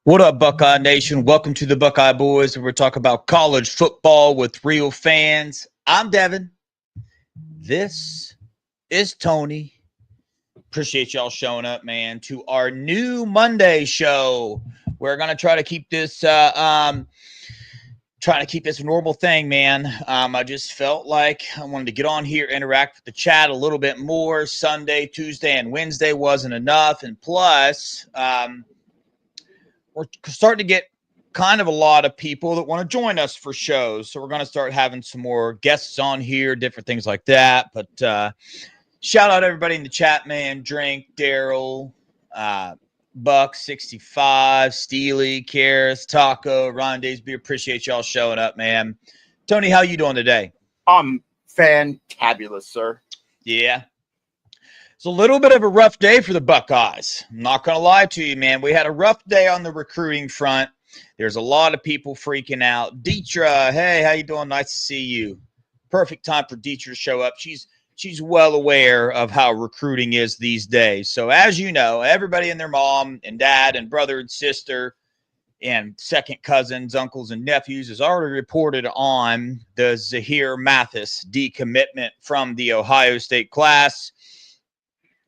What up, Buckeye Nation? Welcome to the Buckeye Boys, where we're talking about college football with real fans. I'm Devin. This is Tony. Appreciate y'all showing up, man, to our new Monday show. We're gonna try to keep this, a normal thing, man. I just felt like I wanted to get on here, interact with the chat a little bit more. Sunday, Tuesday, and Wednesday wasn't enough, and plus, we're starting to get kind of a lot of people that want to join us for shows. So we're going to start having some more guests on here, different things like that. But shout out everybody in the chat, man. Drink, Daryl, Buck 65, Steely, Karis, Taco, Ron Daysby. Appreciate y'all showing up, man. Tony, how you doing today? I'm fantabulous, sir. Yeah. It's a little bit of a rough day for the Buckeyes. I'm not going to lie to you, man. We had a rough day on the recruiting front. There's a lot of people freaking out. Deetra, hey, how you doing? Nice to see you. Perfect time for Deetra to show up. She's well aware of how recruiting is these days. So as you know, everybody and their mom and dad and brother and sister and second cousins, uncles, and nephews has already reported on the Zahir Mathis decommitment from the Ohio State class.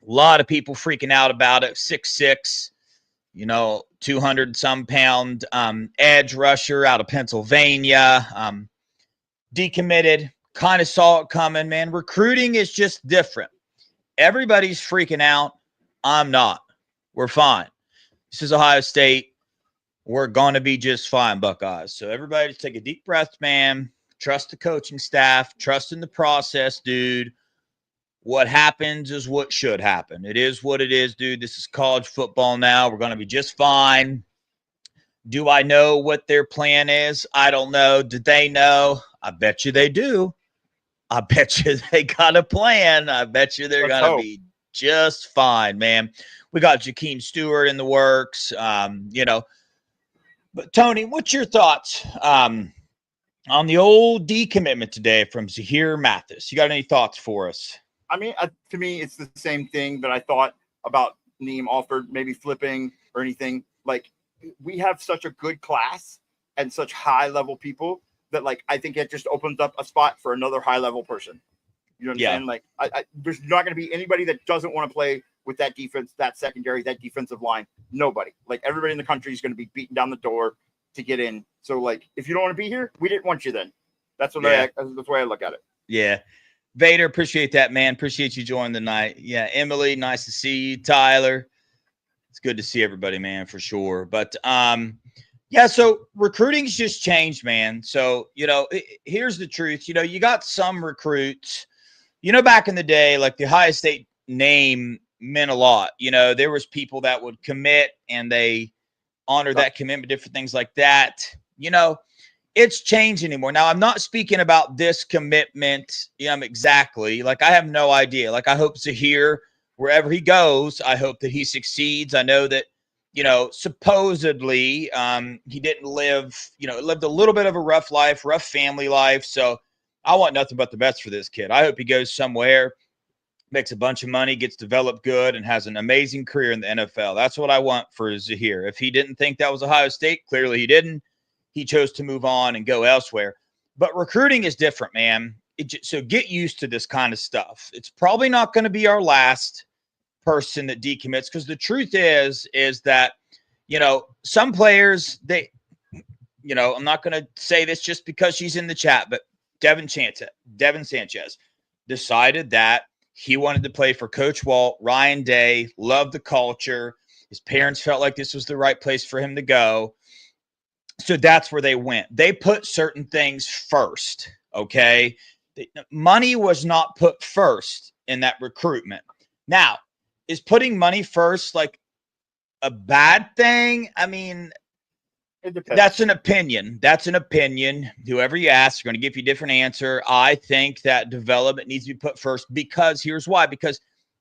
A lot of people freaking out about it. 6'6", 200-some pound edge rusher out of Pennsylvania. Decommitted. Kind of saw it coming, man. Recruiting is just different. Everybody's freaking out. I'm not. We're fine. This is Ohio State. We're going to be just fine, Buckeyes. So everybody just take a deep breath, man. Trust the coaching staff. Trust in the process, dude. What happens is what should happen. It is what it is, dude. This is college football now. We're going to be just fine. Do I know what their plan is? I don't know. Do they know? I bet you they do. I bet you they got a plan. I bet you they're going to be just fine, man. We got Jakeem Stewart in the works, But, Tony, what's your thoughts on the old decommitment today from Zahir Mathis? You got any thoughts for us? I mean, to me, it's the same thing that I thought about Neem Alford maybe flipping or anything. Like, we have such a good class and such high-level people that, like, I think it just opens up a spot for another high-level person. You know what I'm saying? Like, there's not going to be anybody that doesn't want to play with that defense, that secondary, that defensive line. Nobody. Like, everybody in the country is going to be beating down the door to get in. So, like, if you don't want to be here, we didn't want you then. That's what that's the way I look at it. Yeah. Vader, appreciate that, man. Appreciate you joining the night. Yeah, Emily, nice to see you. Tyler, it's good to see everybody, man, for sure. But, so recruiting's just changed, man. So, here's the truth. You got some recruits, back in the day, like the Ohio State name meant a lot. There was people that would commit and they honor that commitment, different things like that. It's changed anymore. Now, I'm not speaking about this commitment exactly. Like, I have no idea. Like, I hope Zahir, wherever he goes, I hope that he succeeds. I know that, supposedly he didn't lived a little bit of a rough life, rough family life. So I want nothing but the best for this kid. I hope he goes somewhere, makes a bunch of money, gets developed good, and has an amazing career in the NFL. That's what I want for Zahir. If he didn't think that was Ohio State, clearly he didn't. He chose to move on and go elsewhere. But recruiting is different, man. So get used to this kind of stuff. It's probably not going to be our last person that decommits, because the truth is that, some players, I'm not going to say this just because she's in the chat, but Devin Sanchez decided that he wanted to play for Coach Walt, Ryan Day, loved the culture. His parents felt like this was the right place for him to go. So that's where they went. They put certain things first, okay? Money was not put first in that recruitment. Now, is putting money first like a bad thing? I mean, It depends. that's an opinion. That's an opinion. Whoever you ask, are going to give you a different answer. I think that development needs to be put first because here's why. Because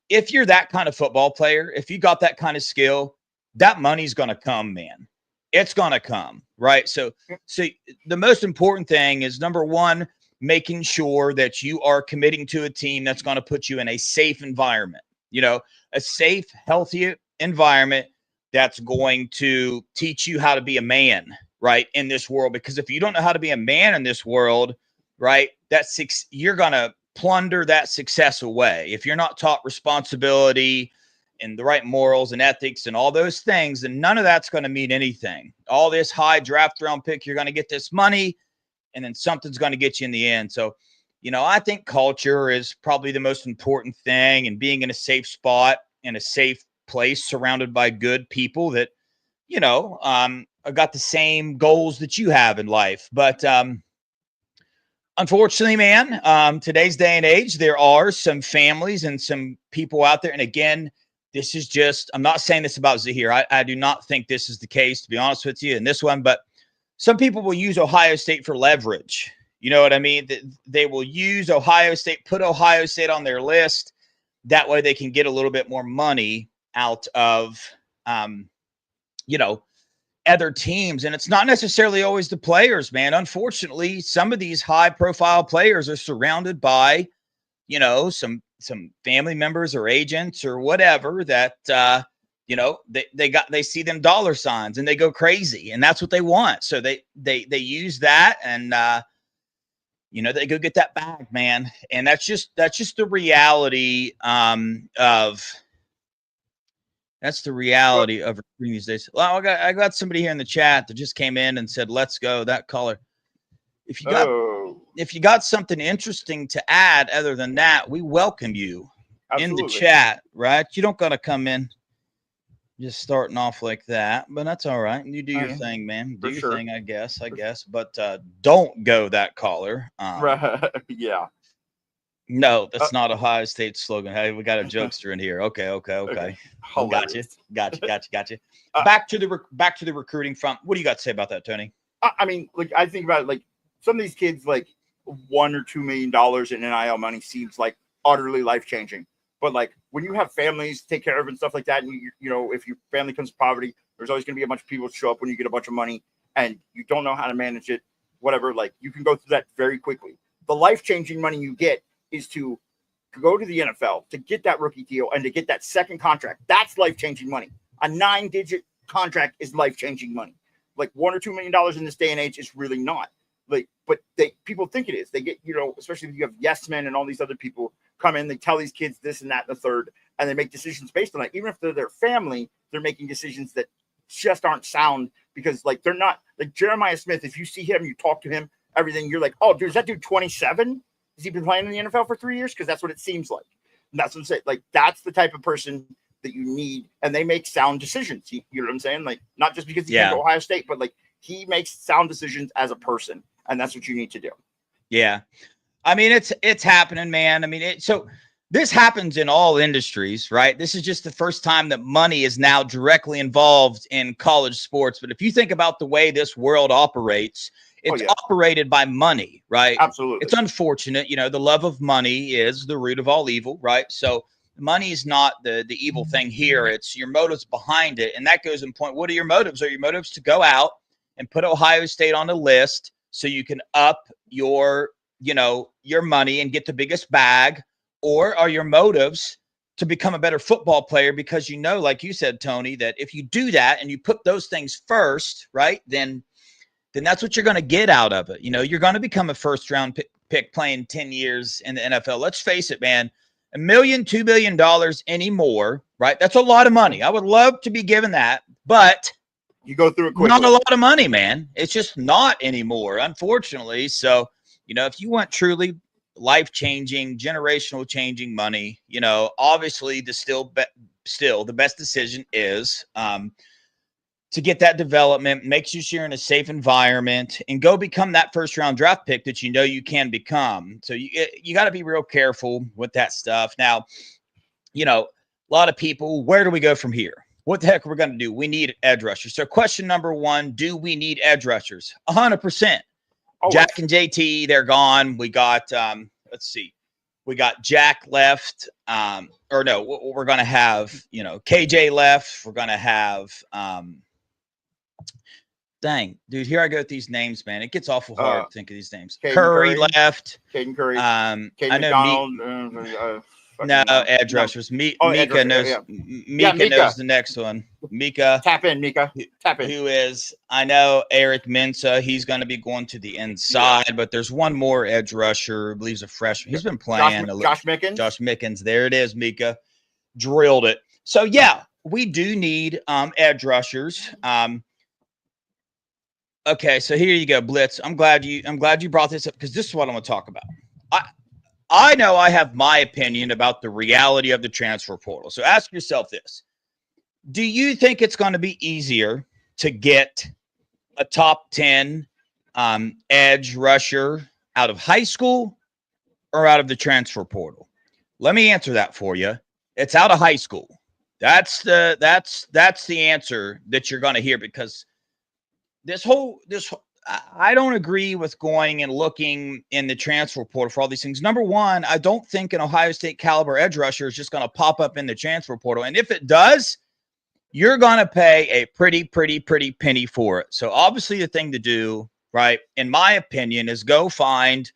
if you're that kind of football player, if you got that kind of skill, that money's going to come, man. It's going to come, right? So the most important thing is, number one, making sure that you are committing to a team that's going to put you in a safe environment, a safe, healthy environment that's going to teach you how to be a man, right, in this world. Because if you don't know how to be a man in this world, right, you're going to plunder that success away. If you're not taught responsibility and the right morals and ethics and all those things, then none of that's going to mean anything. All this high draft round pick, you're going to get this money, and then something's going to get you in the end. So, I think culture is probably the most important thing, and being in a safe spot, in a safe place, surrounded by good people that, got the same goals that you have in life. But unfortunately, man, today's day and age, there are some families and some people out there. And again, this is just, I'm not saying this about Zahir. I do not think this is the case, to be honest with you, in this one. But some people will use Ohio State for leverage. You know what I mean? They will use Ohio State, put Ohio State on their list. That way they can get a little bit more money out of, other teams. And it's not necessarily always the players, man. Unfortunately, some of these high profile players are surrounded by, some family members or agents or whatever that, they see them dollar signs and they go crazy, and that's what they want. So they use that, and, they go get that bag, man. And that's just the reality, that's the reality of recruiting these days. Well, I got somebody here in the chat that just came in and said, "Let's go." That caller. If you got something interesting to add other than that, we welcome you. Absolutely. In the chat, right? You don't gotta come in just starting off like that, but that's all right. You do your thing, man. Do your thing, I guess. But don't go that caller. Right. Yeah. No, that's not Ohio State slogan. Hey, we got a jokester in here. Okay. Gotcha. Back to the recruiting front. What do you got to say about that, Tony? I mean, like, I think about it, like, some of these kids, like, $1 or $2 million in NIL money seems like utterly life changing. But like, when you have families to take care of and stuff like that, and if your family comes to poverty, there's always going to be a bunch of people to show up when you get a bunch of money, and you don't know how to manage it. Whatever, like, you can go through that very quickly. The life changing money you get is to go to the NFL, to get that rookie deal, and to get that second contract. That's life changing money. A 9-digit contract is life changing money. Like, $1 or $2 million in this day and age is really not. Like, but people think it is. They get, especially if you have yes men and all these other people come in, they tell these kids this and that and the third, and they make decisions based on that. Even if they're their family, they're making decisions that just aren't sound, because like, they're not like Jeremiah Smith. If you see him, you talk to him, everything, you're like, oh, dude, is that dude 27? Has he been playing in the NFL for 3 years? Because that's what it seems like. And that's what I'm saying. Like, that's the type of person that you need, and they make sound decisions. You know what I'm saying? Like, not just because he came to Ohio State, but like, he makes sound decisions as a person, and that's what you need to do. Yeah. I mean, it's happening, man. I mean, so this happens in all industries, right? This is just the first time that money is now directly involved in college sports. But if you think about the way this world operates, it's operated by money, right? Absolutely. It's unfortunate. The love of money is the root of all evil, right? So money is not the evil thing here. It's your motives behind it. And that goes in point. What are your motives? Are your motives to go out and put Ohio State on the list so you can up your money and get the biggest bag? Or are your motives to become a better football player? Because like you said, Tony, that if you do that and you put those things first, right, then that's what you're going to get out of it. You're going to become a first-round pick playing 10 years in the NFL. Let's face it, man, $1 million, $2 million anymore, right? That's a lot of money. I would love to be given that, but you go through it quickly. Not a lot of money, man. It's just not anymore, unfortunately. So, if you want truly life-changing, generational changing money, obviously still the best decision is to get that development, make sure you're in a safe environment, and go become that first-round draft pick that you can become. So you got to be real careful with that stuff. Now, A lot of people, where do we go from here? What the heck are we going to do? We need edge rushers. So question number one, do we need edge rushers? 100%. Jack and JT, they're gone. We got, let's see. We got Jack left. Or no, we're going to have, KJ left. We're going to have, dang, dude, here I go with these names, man. It gets awful hard to think of these names. Curry left. Caden Curry. I know McDonald. No, edge rushers. Mika knows. Mika knows the next one. Mika. Tap in, Mika. Tap in. Who is? I know Eric Mensa. He's going to be going to the inside, but there's one more edge rusher. I believe he's a freshman. He's been playing. Josh Mickens. Josh Mickens. There it is. Mika drilled it. So yeah, we do need edge rushers. Okay, so here you go, Blitz. I'm glad you brought this up because this is what I'm going to talk about. I know I have my opinion about the reality of the transfer portal. So ask yourself this. Do you think it's going to be easier to get a top 10 edge rusher out of high school or out of the transfer portal? Let me answer that for you. It's out of high school. That's the answer that you're going to hear because this I don't agree with going and looking in the transfer portal for all these things. Number one, I don't think an Ohio State caliber edge rusher is just going to pop up in the transfer portal. And if it does, you're going to pay a pretty penny for it. So obviously the thing to do, right, in my opinion, is go find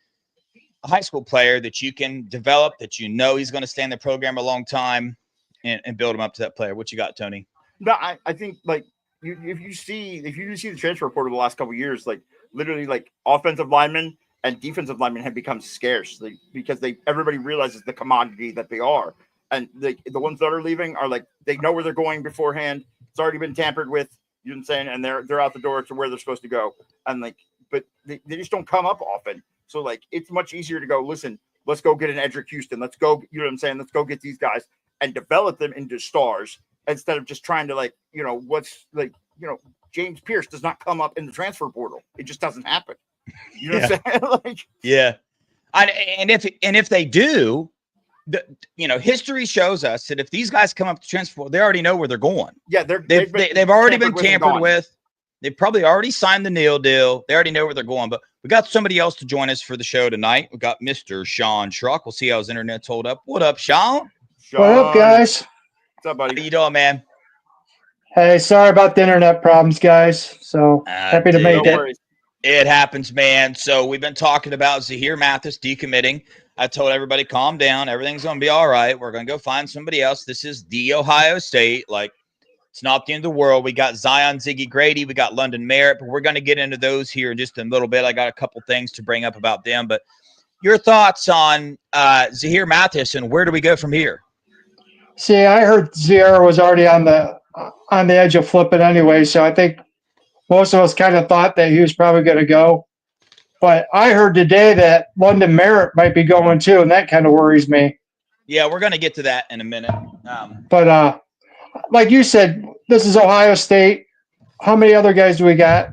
a high school player that you can develop, that you know he's going to stay in the program a long time and build him up to that player. What you got, Tony? No, I think like, if you see the transfer portal the last couple of years, like literally like offensive linemen and defensive linemen have become scarce because everybody realizes the commodity that they are. And the ones that are leaving are like, they know where they're going beforehand. It's already been tampered with, you know what I'm saying? And they're out the door to where they're supposed to go. And like, but they just don't come up often. So like, it's much easier to go, listen, let's go get an Edric Houston. Let's go, you know what I'm saying? Let's go get these guys and develop them into stars. Instead of just trying to James Pierce does not come up in the transfer portal. It just doesn't happen. You know what I'm saying? Yeah. And if they do, history shows us that if these guys come up to transfer portal, they already know where they're going. Yeah, they've already been tampered with. They've probably already signed the Neal deal. They already know where they're going. But we got somebody else to join us for the show tonight. We got Mr. Sean Schrock. We'll see how his internet's hold up. What up, Sean? What up, guys? What's up, buddy? How you doing, man? Hey, sorry about the internet problems, guys. So happy to make it. It happens, man. So we've been talking about Zahir Mathis decommitting. I told everybody, calm down. Everything's going to be all right. We're going to go find somebody else. This is the Ohio State. Like, it's not the end of the world. We got Zion Ziggy Grady. We got London Merritt. But we're going to get into those here in just a little bit. I got a couple things to bring up about them. But your thoughts on Zahir Mathis and where do we go from here? See, I heard Zahir was already on the edge of flipping anyway, so I think most of us kind of thought that he was probably going to go. But I heard today that London Merritt might be going too, and that kind of worries me. Yeah, we're going to get to that in a minute. But like you said, this is Ohio State. How many other guys do we got?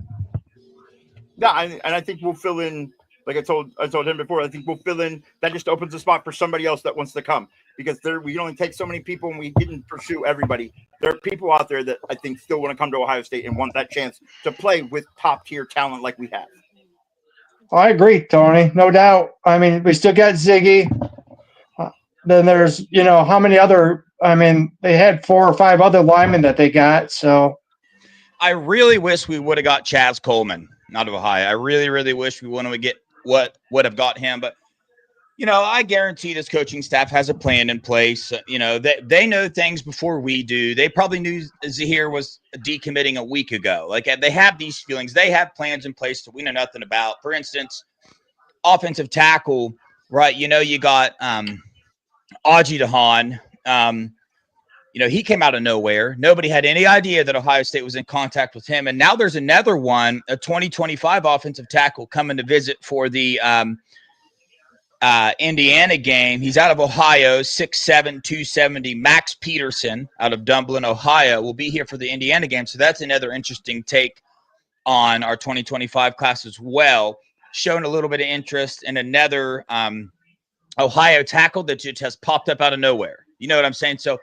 Yeah, and I think we'll fill in. Like I told him before, I think we'll fill in. That just opens a spot for somebody else that wants to come because we only take so many people and we didn't pursue everybody. There are people out there that I think still want to come to Ohio State and want that chance to play with top tier talent like we have. I agree, Tony. No doubt. I mean, we still got Ziggy. Then there's, how many other, they had 4 or 5 other linemen that they got. So I really wish we would have got Chaz Coleman out of Ohio. I really, really wish we would get what would have got him. But, I guarantee this coaching staff has a plan in place. They know things before we do. They probably knew Zahir was decommitting a week ago. Like, they have these feelings. They have plans in place that we know nothing about. For instance, offensive tackle, right? You got Aji Dahan. He came out of nowhere. Nobody had any idea that Ohio State was in contact with him. And now there's another one, a 2025 offensive tackle coming to visit for the Indiana game. He's out of Ohio, 6'7", 270. Max Peterson out of Dublin, Ohio, will be here for the Indiana game. So that's another interesting take on our 2025 class as well. Showing a little bit of interest in another Ohio tackle that just has popped up out of nowhere. You know what I'm saying? So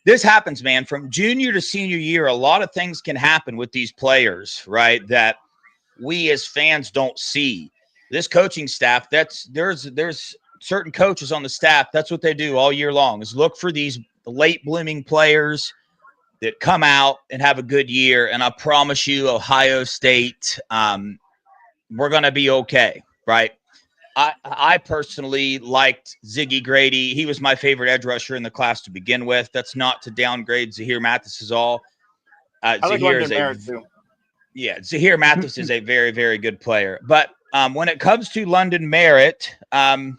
this happens, man, from junior to senior year. A lot of things can happen with these players, right? That we as fans don't see. This coaching staff, there's certain coaches on the staff. That's what they do all year long, is look for these late blooming players that come out and have a good year. And I promise you, Ohio State, we're going to be okay, right? I personally liked Ziggy Grady. He was my favorite edge rusher in the class to begin with. That's not to downgrade Zahir Mathis at all. Zahir Mathis is a very, very good player. But when it comes to London Merritt, a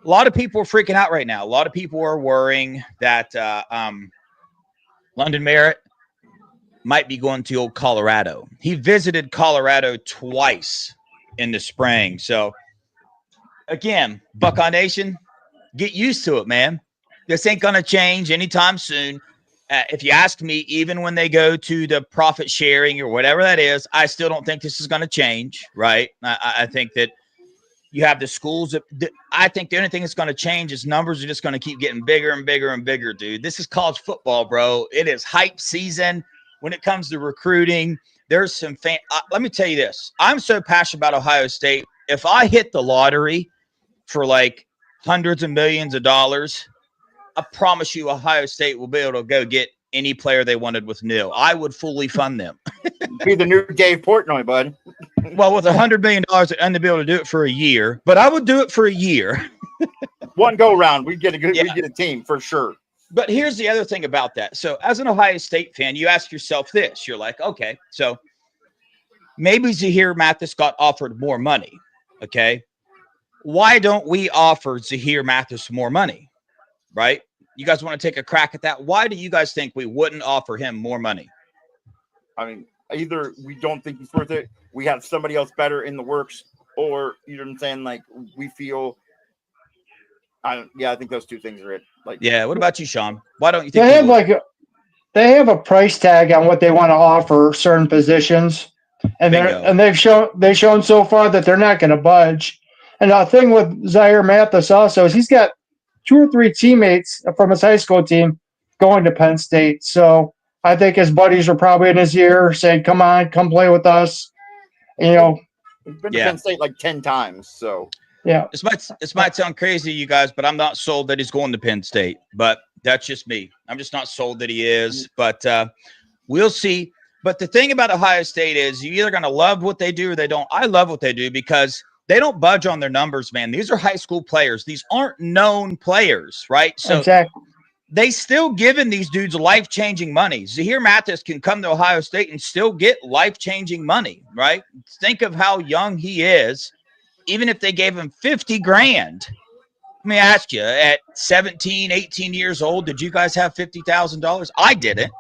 lot of people are freaking out right now. A lot of people are worrying that London Merritt might be going to old Colorado. He visited Colorado twice in the spring. So, again, Buckeye Nation, get used to it, man. This ain't going to change anytime soon. If you ask me, even when they go to the profit sharing or whatever that is, I still don't think this is going to change, right? I think that you have the schools. I think the only thing that's going to change is numbers are just going to keep getting bigger and bigger and bigger, dude. This is college football, bro. It is hype season when it comes to recruiting. There's some let me tell you this. I'm so passionate about Ohio State. If I hit the lottery for like hundreds of millions of dollars, I promise you Ohio State will be able to go get any player they wanted with nil. I would fully fund them. Be the new Dave Portnoy, bud. Well, with $100 million, I'd be able to do it for a year, but I would do it for a year. One go round, we get a team for sure. But here's the other thing about that. So as an Ohio State fan, you ask yourself this. You're like, okay, so maybe Zahir Mathis got offered more money. Okay. Why don't we offer Zahir Mathis more money? Right? You guys want to take a crack at that? Why do you guys think we wouldn't offer him more money? I mean, either we don't think he's worth it, we have somebody else better in the works, or you know what I'm saying? Like we feel. I think those two things are it. Like, yeah. What about you, Sean? Why don't you think they have a price tag on what they want to offer certain positions, and they've shown so far that they're not going to budge. And the thing with Zahir Mathis also is he's got 2 or 3 teammates from his high school team going to Penn State. So I think his buddies are probably in his ear saying, come on, come play with us. You know, he's been to Penn State like 10 times. So, yeah. This might sound crazy to you guys, but I'm not sold that he's going to Penn State. But that's just me. I'm just not sold that he is. But we'll see. But the thing about Ohio State is you're either going to love what they do or they don't. I love what they do because they don't budge on their numbers, man. These are high school players. These aren't known players, right? So exactly. They still giving these dudes life-changing money. Zahir Mathis can come to Ohio State and still get life-changing money, right? Think of how young he is. Even if they gave him $50,000, let me ask you, at 17, 18 years old, did you guys have $50,000? I didn't.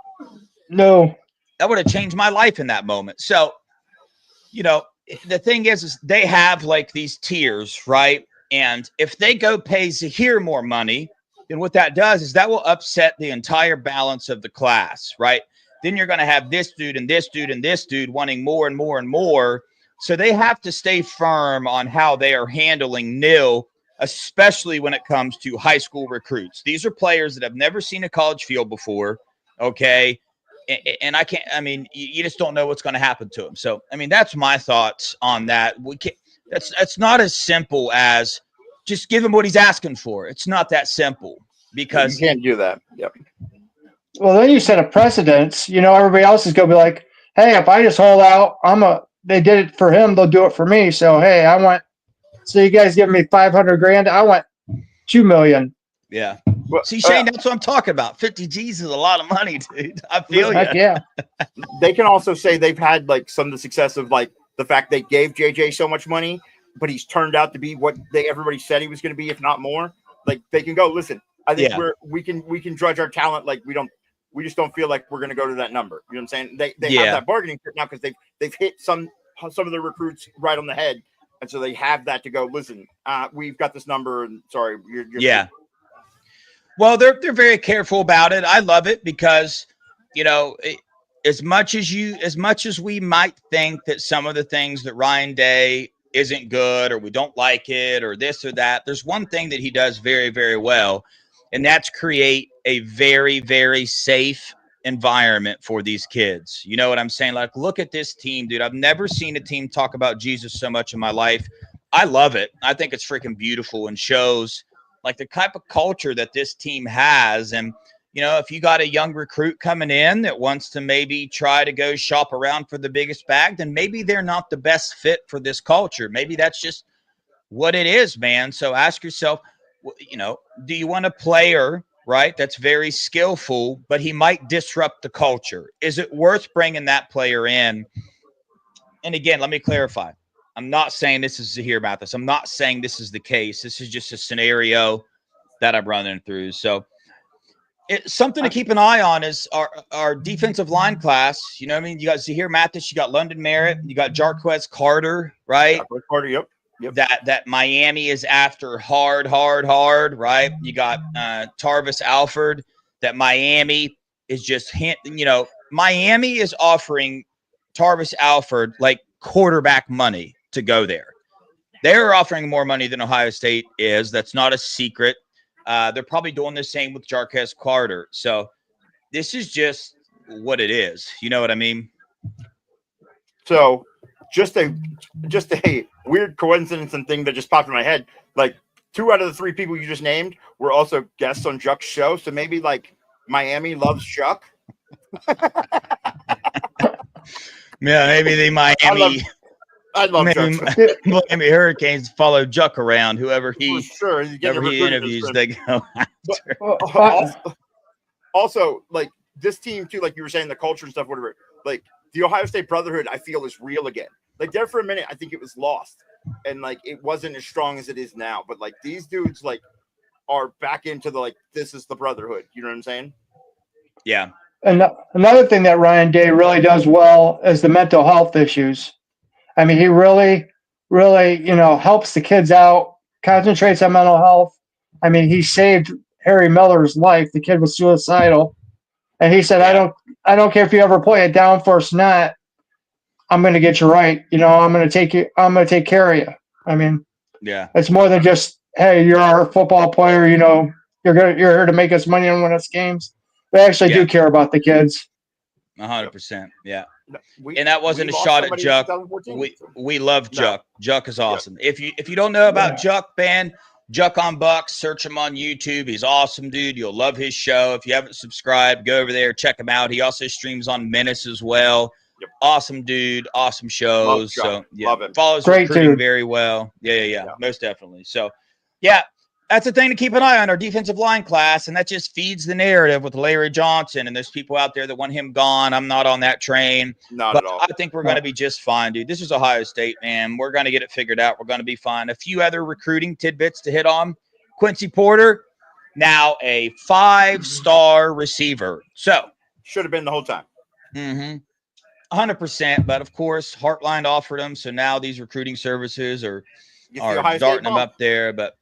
No. That would have changed my life in that moment. So, you know, the thing is they have like these tiers, right? And if they go pay Zahir more money, then what that does is that will upset the entire balance of the class, right? Then you're going to have this dude and this dude and this dude wanting more and more and more. So they have to stay firm on how they are handling nil, especially when it comes to high school recruits. These are players that have never seen a college field before, okay? And you just don't know what's going to happen to them. So, I mean, that's my thoughts on that. That's not as simple as just give him what he's asking for. It's not that simple because you can't do that. Yep. Well, then you set a precedence. You know, everybody else is going to be like, hey, if I just hold out, they did it for him, they'll do it for me. So, hey, so you guys give me $500,000. I want $2 million. Yeah. Well, see, Shane, that's what I'm talking about. 50 G's is a lot of money, dude. I feel you. Yeah. They can also say they've had like some of the success of like the fact they gave JJ so much money, but he's turned out to be what everybody said he was going to be, if not more. Like they can go, listen, I think we can judge our talent. Like we just don't feel like we're going to go to that number. You know what I'm saying? They have that bargaining chip now because they've hit some of the recruits right on the head. And so they have that to go, listen, we've got this number and sorry, you're yeah. Well, they're very careful about it. I love it because, you know, as much as we might think that some of the things that Ryan Day isn't good or we don't like it or this or that, there's one thing that he does very, very well. and that's create a very, very safe environment for these kids. You know what I'm saying? Like, look at this team, dude. I've never seen a team talk about Jesus so much in my life. I love it. I think it's freaking beautiful and shows like the type of culture that this team has. And, you know, if you got a young recruit coming in that wants to maybe try to go shop around for the biggest bag, then maybe they're not the best fit for this culture. Maybe that's just what it is, man. So ask yourself, you know, do you want a player, right, that's very skillful, but he might disrupt the culture? Is it worth bringing that player in? And again, let me clarify. I'm not saying this is to hear about this. I'm not saying this is the case. This is just a scenario that I'm running through. So it's something to keep an eye on is our defensive line class. You know what I mean? You got Zahir Mathis, you got London Merritt, you got Jarquez Carter, right? Jarquez Carter, yep. That Miami is after hard, right? You got Tarvis Alford, that Miami is just Miami is offering Tarvis Alford like quarterback money to go there. They're offering more money than Ohio State is. That's not a secret. They're probably doing the same with Jarquez Carter. So this is just what it is. You know what I mean? So just a weird coincidence and thing that just popped in my head. Like 2 out of the 3 people you just named were also guests on Juck's show. So maybe like Miami loves Juck. Yeah, maybe the Miami. I love Miami Hurricanes follow Juck around. Whoever he interviews, they go after. Also, like this team too, like you were saying, the culture and stuff, whatever. Like the Ohio State Brotherhood, I feel is real again. Like there for a minute, I think it was lost, and like it wasn't as strong as it is now. But like these dudes, like are back into the like this is the Brotherhood. You know what I'm saying? Yeah. And another thing that Ryan Day really does well is the mental health issues. I mean, he really, helps the kids out, concentrates on mental health. I mean, he saved Harry Miller's life. The kid was suicidal. And he said, Yeah. I don't care if you ever play it down for us not, I'm going to get you right. I'm going to take care of you. I mean, yeah, it's more than just, hey, you're our football player. You're here to make us money and win us games. They actually do care about the kids. 100%. Yeah. And that wasn't a shot at Juck. We love Juck. Juck is awesome. If you don't know about Juck, man, Juck on Bucks, search him on YouTube. He's awesome, dude. You'll love his show. If you haven't subscribed, go over there, check him out. He also streams on Menace as well. Yep. Awesome dude, awesome shows. So love him. Follows recruiting very well. Yeah, most definitely. So that's the thing to keep an eye on, our defensive line class, and that just feeds the narrative with Larry Johnson. And there's people out there that want him gone. I'm not on that train. Not at all. I think we're going to be just fine, dude. This is Ohio State, man. We're going to get it figured out. We're going to be fine. A few other recruiting tidbits to hit on. Quincy Porter, now a 5-star receiver. So should have been the whole time. 100%. But of course, Heartline offered him. So now these recruiting services are darting him up there. But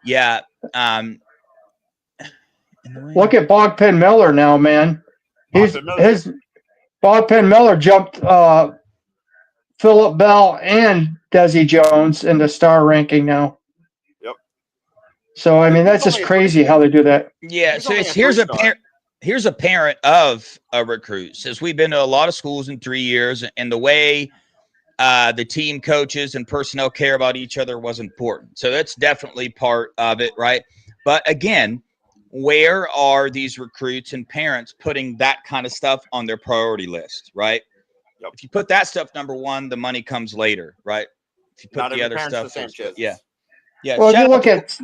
yeah. Look at Bogpen Miller now, man. Bogpen Miller jumped Phillip Bell and Desi Jones in the star ranking now. Yep. So I mean that's just crazy how they do that. Yeah. So here's a parent of a recruit. Says we've been to a lot of schools in 3 years, and the way the team coaches and personnel care about each other was important. So that's definitely part of it, right? But again, where are these recruits and parents putting that kind of stuff on their priority list, right? Yep. If you put that stuff number one, the money comes later, right? If you put the other stuff first, yeah. Well, if you look at,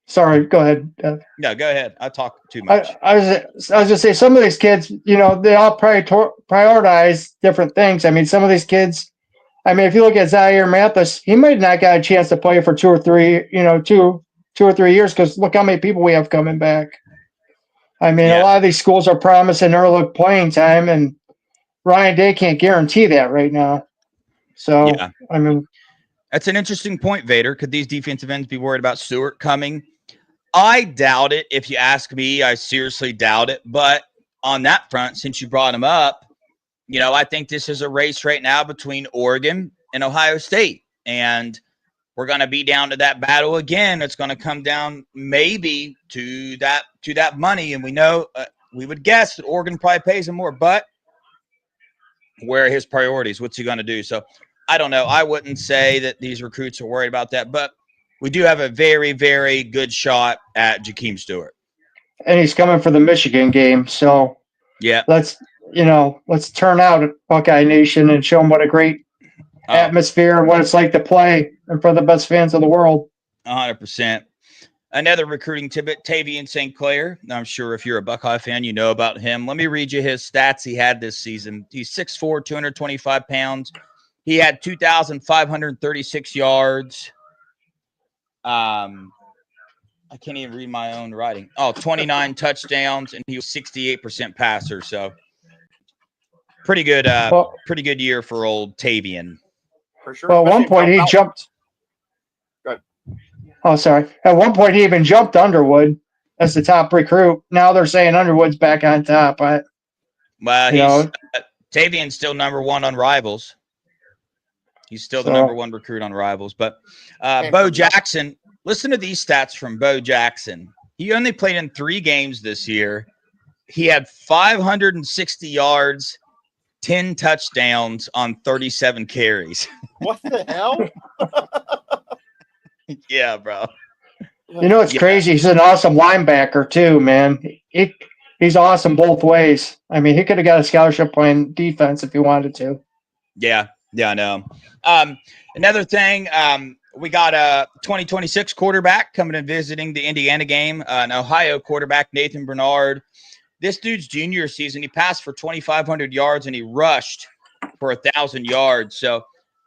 sorry, go ahead. No, go ahead. I talk too much. I was just say some of these kids, they all prioritize different things. I mean, some of these kids. I mean, if you look at Zaire Mathis, he might not got a chance to play for 2 or 3 years because look how many people we have coming back. I mean, a lot of these schools are promising early playing time, and Ryan Day can't guarantee that right now. So, I mean, that's an interesting point, Vader. Could these defensive ends be worried about Stewart coming? I doubt it. If you ask me, I seriously doubt it. But on that front, since you brought him up, I think this is a race right now between Oregon and Ohio State. And we're going to be down to that battle again. It's going to come down maybe to that money. And we know we would guess that Oregon probably pays him more, but where are his priorities? What's he going to do? So I don't know. I wouldn't say that these recruits are worried about that, but we do have a very, very good shot at Jakeem Stewart. And he's coming for the Michigan game. So Yeah. let's turn out at Buckeye Nation and show them what a great atmosphere and what it's like to play in front of the best fans of the world. 100%. Another recruiting tidbit, Tavian St. Clair. I'm sure if you're a Buckeye fan, you know about him. Let me read you his stats he had this season. He's 6'4", 225 pounds. He had 2,536 yards. I can't even read my own writing. 29 touchdowns, and he was 68% passer. So pretty good year for old Tavian. For sure. Well, at one point he jumped. Oh, sorry. At one point he even jumped Underwood as the top recruit. Now they're saying Underwood's back on top. Tavian's still number one on Rivals. He's still the number one recruit on Rivals. But Bo Jackson, listen to these stats from Bo Jackson. He only played in 3 games this year. He had 560 yards, 10 touchdowns on 37 carries. What the hell? Yeah, bro. It's crazy. He's an awesome linebacker too, man. He's awesome both ways. I mean, he could have got a scholarship playing defense if he wanted to. Yeah, I know. Another thing, we got a 2026 quarterback coming and visiting the Indiana game, an Ohio quarterback, Nathan Bernard. This dude's junior season, he passed for 2,500 yards and he rushed for 1,000 yards. So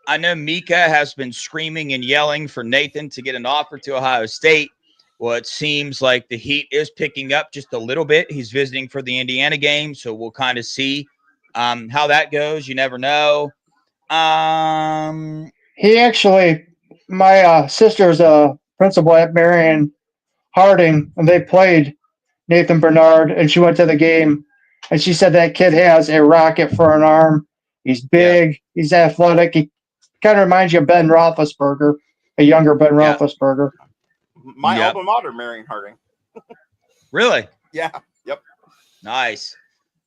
I know Mika has been screaming and yelling for Nathan to get an offer to Ohio State. Well, it seems like the heat is picking up just a little bit. He's visiting for the Indiana game, so we'll kind of see how that goes. You never know. He actually, my sister's a principal at Marion Harding, and they played Nathan Bernard, and she went to the game, and she said that kid has a rocket for an arm. He's big. He's athletic. He kind of reminds you of Ben Roethlisberger, a younger Ben Roethlisberger. My alma mater, Marion Harding. Really? Yeah. Yep. Nice.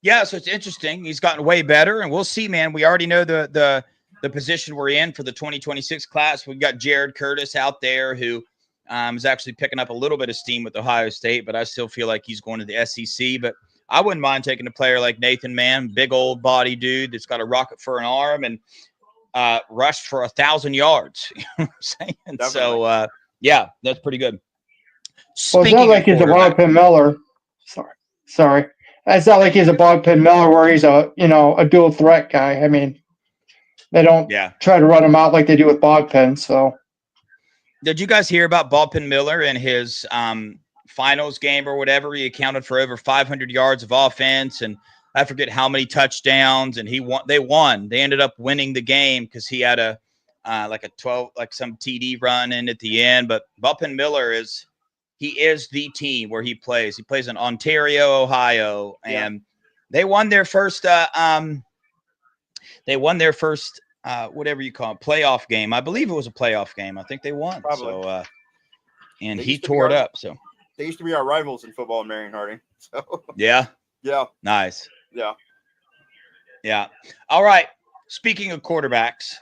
Yeah, so it's interesting. He's gotten way better, and we'll see, man. We already know the position we're in for the 2026 class. We've got Jared Curtis out there who is actually picking up a little bit of steam with Ohio State, but I still feel like he's going to the SEC. But I wouldn't mind taking a player like Nathan, man, big old body dude that's got a rocket for an arm and rushed for 1,000 yards. You know what I'm saying? Definitely. So, yeah, that's pretty good. Well, it's not like he's a Bogpin Miller. Sorry. It's not like he's a Bogpin Miller where he's a dual threat guy. I mean, they don't try to run him out like they do with Bogpin. So, did you guys hear about Bogpin Miller in his finals game or whatever? He accounted for over 500 yards of offense, and I forget how many touchdowns. And they won. They ended up winning the game because he had a 12, like some TD run in at the end. But Bogpin Miller is the team where he plays. He plays in Ontario, Ohio, and they won their first. Whatever you call it, playoff game. I believe it was a playoff game. I think they won. Probably. So, and he tore it up. So they used to be our rivals in football in Marion Harding. So yeah. Nice. Yeah. All right. Speaking of quarterbacks,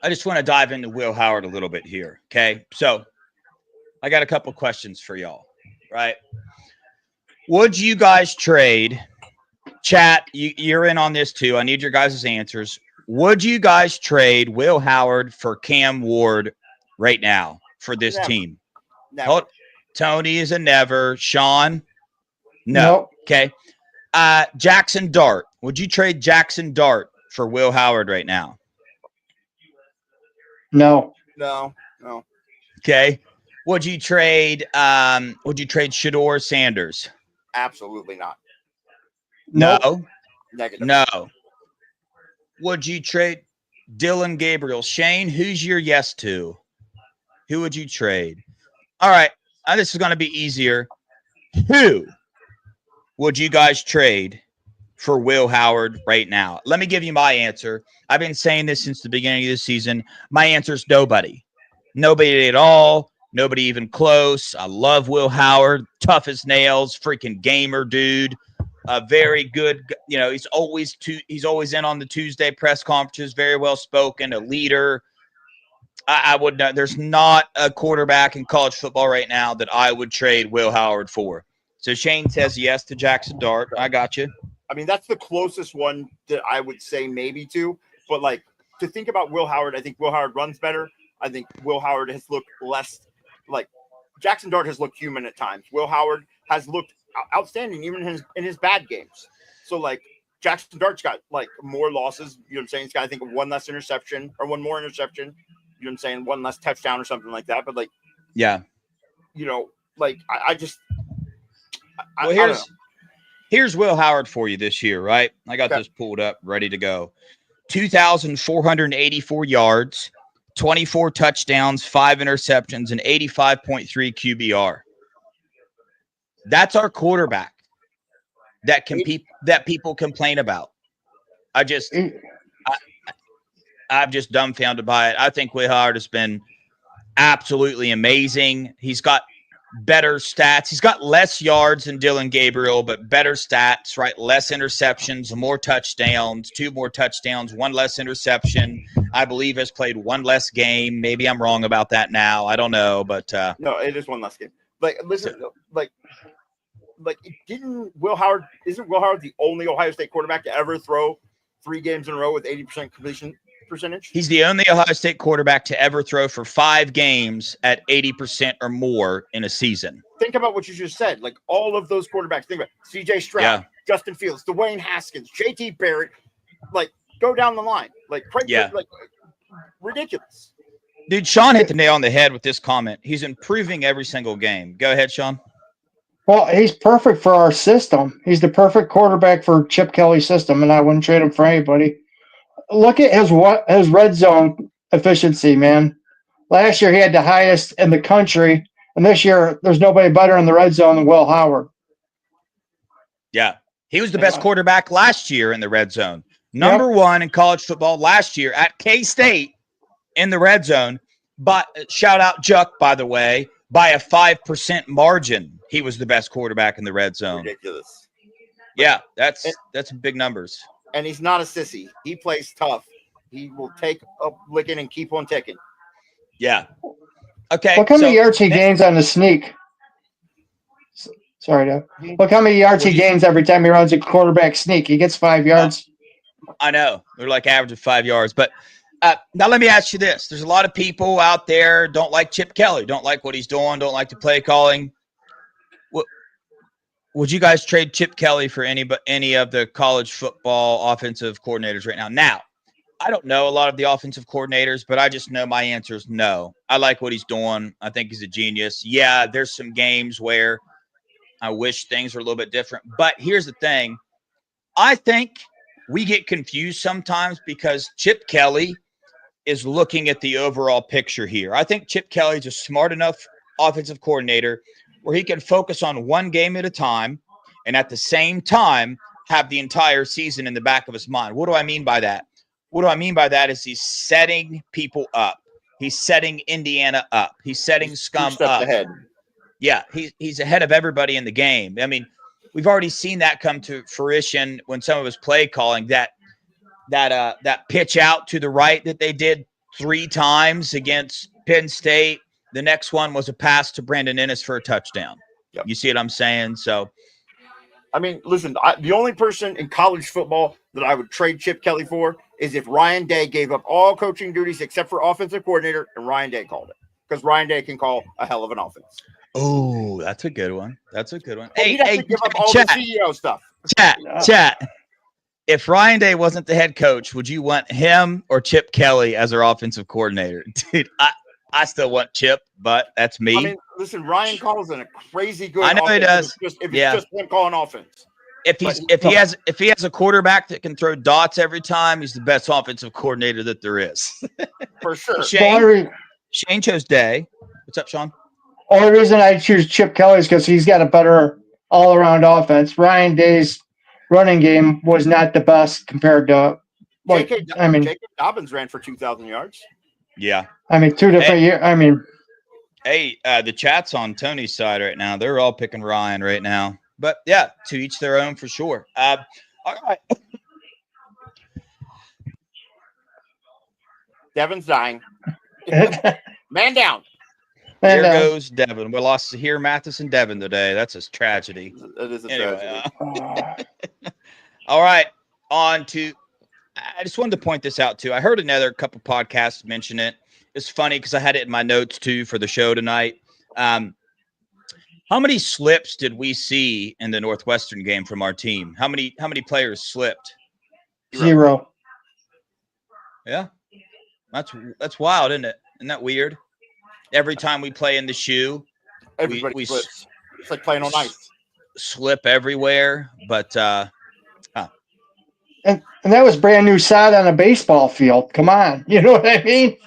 I just want to dive into Will Howard a little bit here. Okay. So I got a couple questions for y'all, right? Would you guys trade, chat, you're in on this too. I need your guys' answers. Would you guys trade Will Howard for Cam Ward right now for this team? Never. Tony is a never. Sean? No. Nope. Okay. Jackson Dart. Would you trade Jackson Dart for Will Howard right now? No. Okay. Would you trade Shador Sanders? Absolutely not. No. Negative. No. Would you trade Dylan Gabriel? Shane, who's your yes to? Who would you trade? All right. This is going to be easier. Who would you guys trade for Will Howard right now? Let me give you my answer. I've been saying this since the beginning of the season. My answer is nobody. Nobody at all. Nobody even close. I love Will Howard. Tough as nails. Freaking gamer dude. Very good. You know, he's always in on the Tuesday press conferences. Very well spoken. A leader. I would not. There's not a quarterback in college football right now that I would trade Will Howard for. So Shane says yes to Jackson Dart. I got you. I mean, that's the closest one that I would say maybe to. But like to think about Will Howard, I think Will Howard runs better. I think Will Howard has looked less like Jackson Dart has looked human at times. Will Howard has looked outstanding even in his bad games. So like Jackson Dart's got like more losses. You know what I'm saying? He's got, I think, one less interception or one more interception. You know what I'm saying? One less touchdown or something like that. But like, yeah, you know, like I here's Will Howard for you this year, right? I got this pulled up, ready to go. 2,484 yards, 24 touchdowns, 5 interceptions, and 85.3 QBR. That's our quarterback that people complain about. I'm just dumbfounded by it. I think Will Howard has been absolutely amazing. He's got better stats. He's got less yards than Dylan Gabriel, but better stats, right? Less interceptions, more touchdowns, 2 more touchdowns, 1 less interception. I believe has played 1 less game. Maybe I'm wrong about that now. I don't know, but no, it is 1 less game. Like, listen, like isn't Will Howard the only Ohio State quarterback to ever throw 3 games in a row with 80% completion percentage? He's the only Ohio State quarterback to ever throw for 5 games at 80% or more in a season. Think about what you just said. Like all of those quarterbacks. Think about CJ Stroud, Justin Fields, Dwayne Haskins, JT Barrett. Like go down the line. Like like ridiculous. Dude, Sean hit the nail on the head with this comment. He's improving every single game. Go ahead, Sean. Well, he's perfect for our system. He's the perfect quarterback for Chip Kelly's system, and I wouldn't trade him for anybody. Look at his red zone efficiency, man. Last year he had the highest in the country, and this year there's nobody better in the red zone than Will Howard. Yeah, he was the best quarterback last year in the red zone. Number 1 in college football last year at K-State in the red zone. But shout out Juck, by the way, by a 5% margin, he was the best quarterback in the red zone. Ridiculous. Yeah, that's big numbers. And he's not a sissy. He plays tough. He will take a licking and keep on ticking. Yeah. Okay. Look how many yards he gains on the sneak. Sorry, Dave. Look how many yards he gains every time he runs a quarterback sneak. He gets 5 yards. I know. They're like average of 5 yards. But now let me ask you this. There's a lot of people out there don't like Chip Kelly, don't like what he's doing, don't like the play calling. Would you guys trade Chip Kelly for any of the college football offensive coordinators right now? Now, I don't know a lot of the offensive coordinators, but I just know my answer is no. I like what he's doing. I think he's a genius. Yeah, there's some games where I wish things were a little bit different. But here's the thing. I think we get confused sometimes because Chip Kelly is looking at the overall picture here. I think Chip Kelly's a smart enough offensive coordinator where he can focus on one game at a time and at the same time have the entire season in the back of his mind. What do I mean by that? What do I mean by that is he's setting people up. He's setting Indiana up. He's setting Scum up. Ahead. Yeah, he's ahead of everybody in the game. I mean, we've already seen that come to fruition when some of his play calling, that pitch out to the right that they did 3 times against Penn State. The next one was a pass to Brandon Ennis for a touchdown. Yep. You see what I'm saying? So, I mean, listen, the only person in college football that I would trade Chip Kelly for is if Ryan Day gave up all coaching duties except for offensive coordinator and Ryan Day called it, because Ryan Day can call a hell of an offense. Oh, that's a good one. That's a good one. Well, he'd have to give up all the CEO stuff. Chat. If Ryan Day wasn't the head coach, would you want him or Chip Kelly as our offensive coordinator? Dude, I still want Chip, but that's me. I mean, listen, Ryan calls in a crazy good. I know he does. If it's just him calling offense. If he has a quarterback that can throw dots every time, he's the best offensive coordinator that there is. For sure. Shane chose Day. What's up, Sean? Only reason I choose Chip Kelly is because he's got a better all-around offense. Ryan Day's running game was not the best compared to J.K. Dobbins ran for 2,000 yards. Yeah. I mean, 2 different years. I mean, Hey, the chat's on Tony's side right now. They're all picking Ryan right now. But yeah, to each their own for sure. All right. Devin's dying. and Man down. Here goes Devin. We lost here, Mathis and Devin today. That's a tragedy. It is a Anyway, tragedy. all right. On to, I just wanted to point this out too. I heard another couple podcasts mention it. It's funny because I had it in my notes too for the show tonight. How many slips did we see in the Northwestern game from our team? How many players slipped? 0. Yeah. That's wild, isn't it? Isn't that weird? Every time we play in the shoe, Everybody slips. It's like playing on ice. Slip everywhere, but And that was brand new sod on a baseball field. Come on. You know what I mean?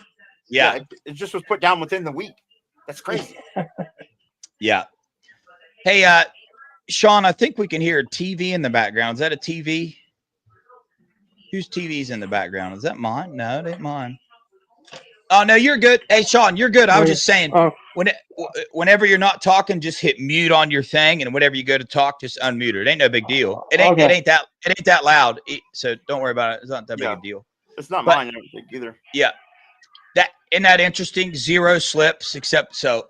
yeah. It just was put down within the week. That's crazy. Yeah. Hey, Sean, I think we can hear a TV in the background. Is that a TV? Whose TV's in the background? Is that mine? No, it ain't mine. Oh, no, you're good. Hey, Sean, you're good. I was just saying, whenever you're not talking, just hit mute on your thing, and whenever you go to talk, just unmute it. It ain't no big deal. It ain't that loud. So don't worry about it. It's not that big a deal. It's not mine, I don't think, either. Yeah. Isn't that interesting? 0 slips, except so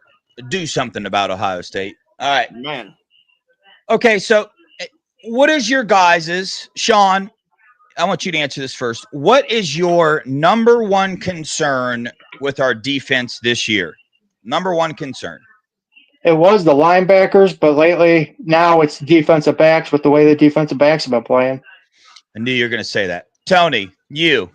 do something about Ohio State. All right. Man. Okay, so what is your guys's, Sean, I want you to answer this first. What is your number one concern with our defense this year? Number one concern. It was the linebackers, but lately now it's defensive backs with the way the defensive backs have been playing. I knew you were going to say that. Tony, you.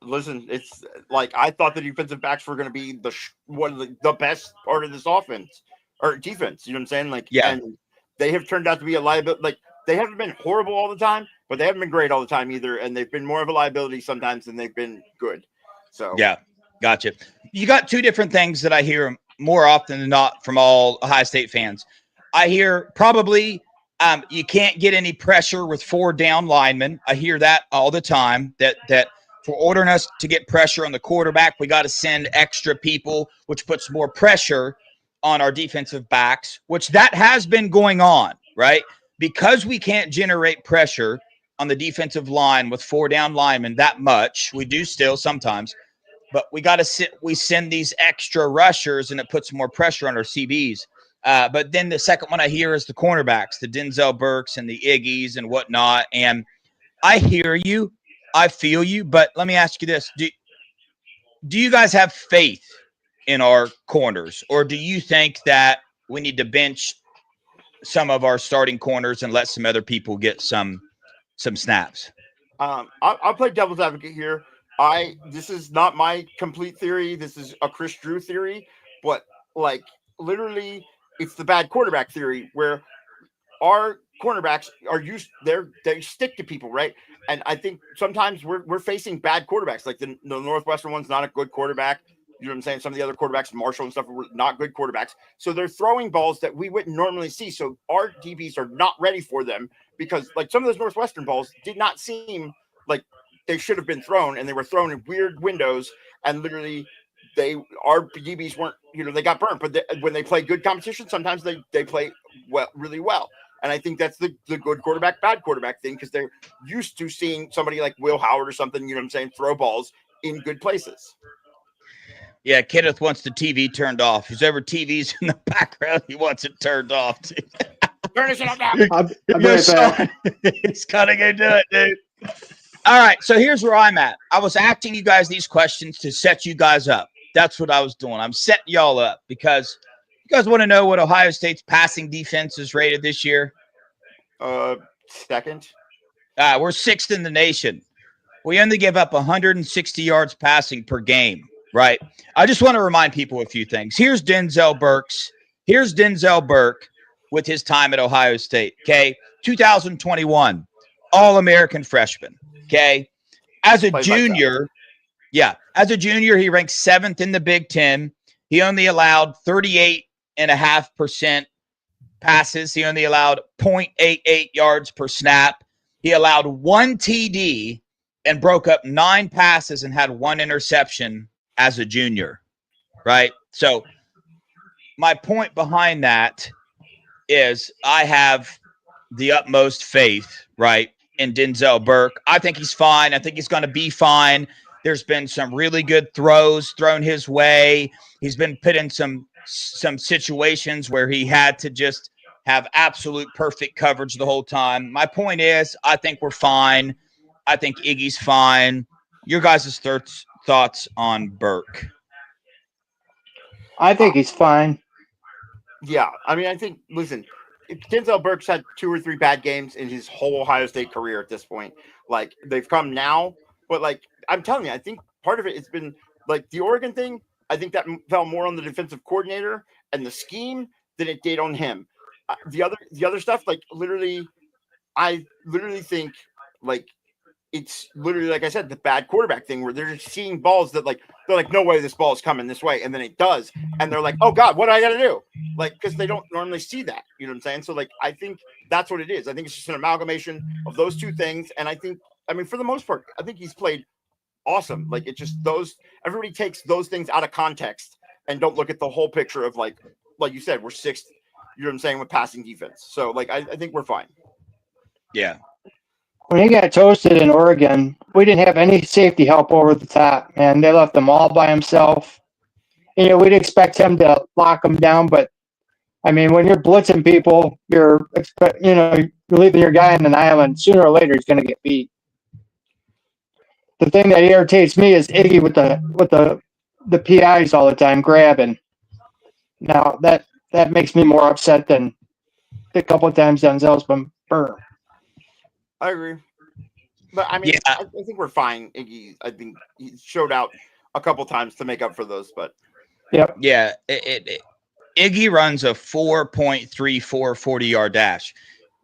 Listen, it's like I thought the defensive backs were going to be one of the best part of this offense or defense. You know what I'm saying? Like, yeah. And they have turned out to be a liability. Like, they haven't been horrible all the time, but they haven't been great all the time either. And they've been more of a liability sometimes than they've been good. So, yeah, gotcha. You got 2 different things that I hear more often than not from all Ohio State fans. I hear probably you can't get any pressure with 4 down linemen. I hear that all the time, that for ordering us to get pressure on the quarterback, we got to send extra people, which puts more pressure on our defensive backs, which that has been going on, right? Because we can't generate pressure on the defensive line with 4 down linemen that much. We do still sometimes, but we send these extra rushers, and it puts more pressure on our CBs. But then the second one I hear is the cornerbacks, the Denzel Burks and the Iggies and whatnot. And I hear you. I feel you. But let me ask you this. Do you guys have faith in our corners, or do you think that we need to bench some of our starting corners and let some other people get some snaps? I'll play devil's advocate here. This is not my complete theory. This is a Chris Drew theory, but like literally it's the bad quarterback theory where our cornerbacks are they stick to people, right? And I think sometimes we're facing bad quarterbacks. Like the Northwestern one's not a good quarterback. You know what I'm saying? Some of the other quarterbacks, Marshall and stuff, were not good quarterbacks. So they're throwing balls that we wouldn't normally see. So our DBs are not ready for them because like some of those Northwestern balls did not seem like they should have been thrown, and they were thrown in weird windows, and literally our DBs weren't, they got burnt. But when they play good competition, sometimes they play really well. And I think that's the good quarterback, bad quarterback thing, because they're used to seeing somebody like Will Howard or something, you know what I'm saying, throw balls in good places. Yeah, Kenneth wants the TV turned off. Who's ever TV's in the background, he wants it turned off. Too. Turn it off now. He's cutting into it, dude. All right, so here's where I'm at. I was asking you guys these questions to set you guys up. That's what I was doing. I'm setting y'all up because you guys want to know what Ohio State's passing defense is rated this year? Second. We're 6th in the nation. We only give up 160 yards passing per game, right? I just want to remind people a few things. Here's Denzel Burke with his time at Ohio State, okay? 2021, All-American freshman, okay? As a junior, he ranked 7th in the Big Ten. He only allowed 38.5% passes. He only allowed 0.88 yards per snap. He allowed 1 TD and broke up 9 passes and had 1 interception as a junior, right? So my point behind that is I have the utmost faith, right, in Denzel Burke. I think he's fine. I think he's going to be fine. There's been some really good throws thrown his way. He's been put in some situations where he had to just have absolute perfect coverage the whole time. My point is, I think we're fine. I think Iggy's fine. Your guys' thoughts on Burke? I think he's fine. Yeah, I mean, I think, listen, Denzel Burke's had 2 or 3 bad games in his whole Ohio State career at this point. Like, they've come now, but like, I'm telling you, I think part of it's been like the Oregon thing. I think that fell more on the defensive coordinator and the scheme than it did on him. The other stuff, like, I literally think, like, it's literally, like I said, the bad quarterback thing where they're just seeing balls that, like, they're like, no way this ball is coming this way. And then it does. And they're like, oh God, what do I got to do? Like, because they don't normally see that. You know what I'm saying? So, like, I think that's what it is. I think it's just an amalgamation of those two things. And I think, I mean, for the most part, I think he's played awesome. Like, it just, everybody takes those things out of context and don't look at the whole picture of, like you said, we're 6th, you know what I'm saying, with passing defense. So, like, I think we're fine. Yeah. When he got toasted in Oregon, we didn't have any safety help over the top, man. They left him all by himself. You know, we'd expect him to lock him down, but I mean, when you're blitzing people, you're leaving your guy on an island. Sooner or later, he's going to get beat. The thing that irritates me is Iggy with the PIs all the time grabbing. Now that makes me more upset than the couple of times Denzel's been burned. I agree. But I mean, yeah. I think we're fine. Iggy, I think he showed out a couple times to make up for those, but yep. Yeah, Iggy runs a 4.34 40-yard dash.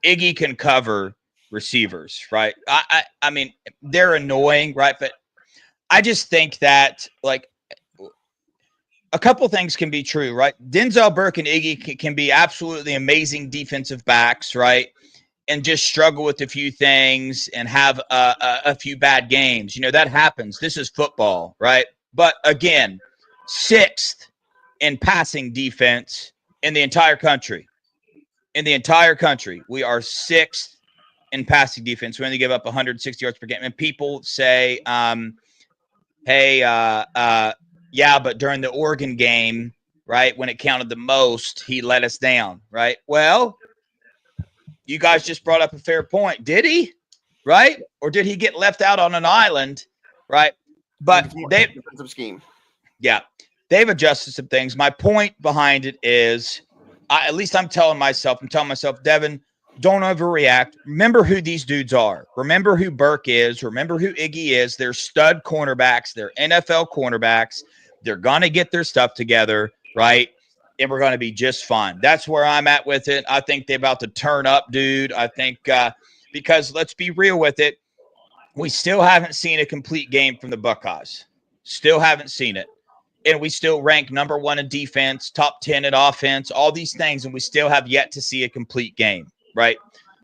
Iggy can cover receivers, right? I mean, they're annoying, right? But I just think that, like, a couple things can be true, right? Denzel Burke and Iggy can be absolutely amazing defensive backs, right? And just struggle with a few things and have a few bad games. You know, that happens. This is football, right? But again, 6th in passing defense in the entire country. In the entire country, we are 6th in passing defense. We only give up 160 yards per game. And people say, hey, yeah, but during the Oregon game, right, when it counted the most, he let us down, right? Well, you guys just brought up a fair point. Did he? Right? Or did he get left out on an island? Right? But defensive scheme. Yeah. They've adjusted some things. My point behind it is, at least I'm telling myself, Devin, don't overreact. Remember who these dudes are. Remember who Burke is. Remember who Iggy is. They're stud cornerbacks. They're NFL cornerbacks. They're going to get their stuff together, right? And we're going to be just fine. That's where I'm at with it. I think they're about to turn up, dude. I think because let's be real with it, we still haven't seen a complete game from the Buckeyes. Still haven't seen it. And we still rank number 1 in defense, top 10 in offense, all these things, and we still have yet to see a complete game, right?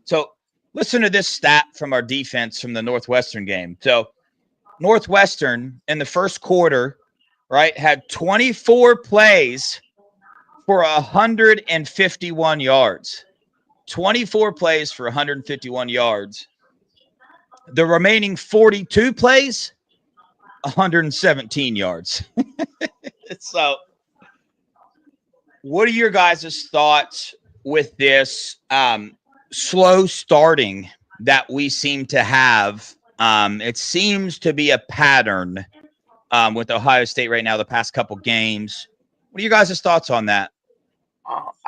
So listen to this stat from our defense from the Northwestern game. So Northwestern in the first quarter, right, had 24 plays for 151 yards. 24 plays for 151 yards. The remaining 42 plays, 117 yards. So, what are your guys' thoughts with this slow starting that we seem to have? It seems to be a pattern with Ohio State right now the past couple games. What are your guys' thoughts on that?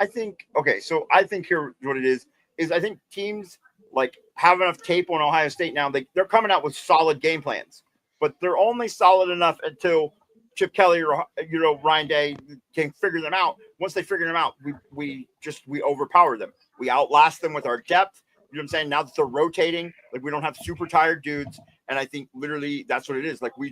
I think, okay, so I think here what it is I think teams, like, have enough tape on Ohio State now. They're coming out with solid game plans, but they're only solid enough until Chip Kelly or, Ryan Day can figure them out. Once they figure them out, we overpower them. We outlast them with our depth. You know what I'm saying? Now that they're rotating, like, we don't have super tired dudes. And I think literally that's what it is. Like, we're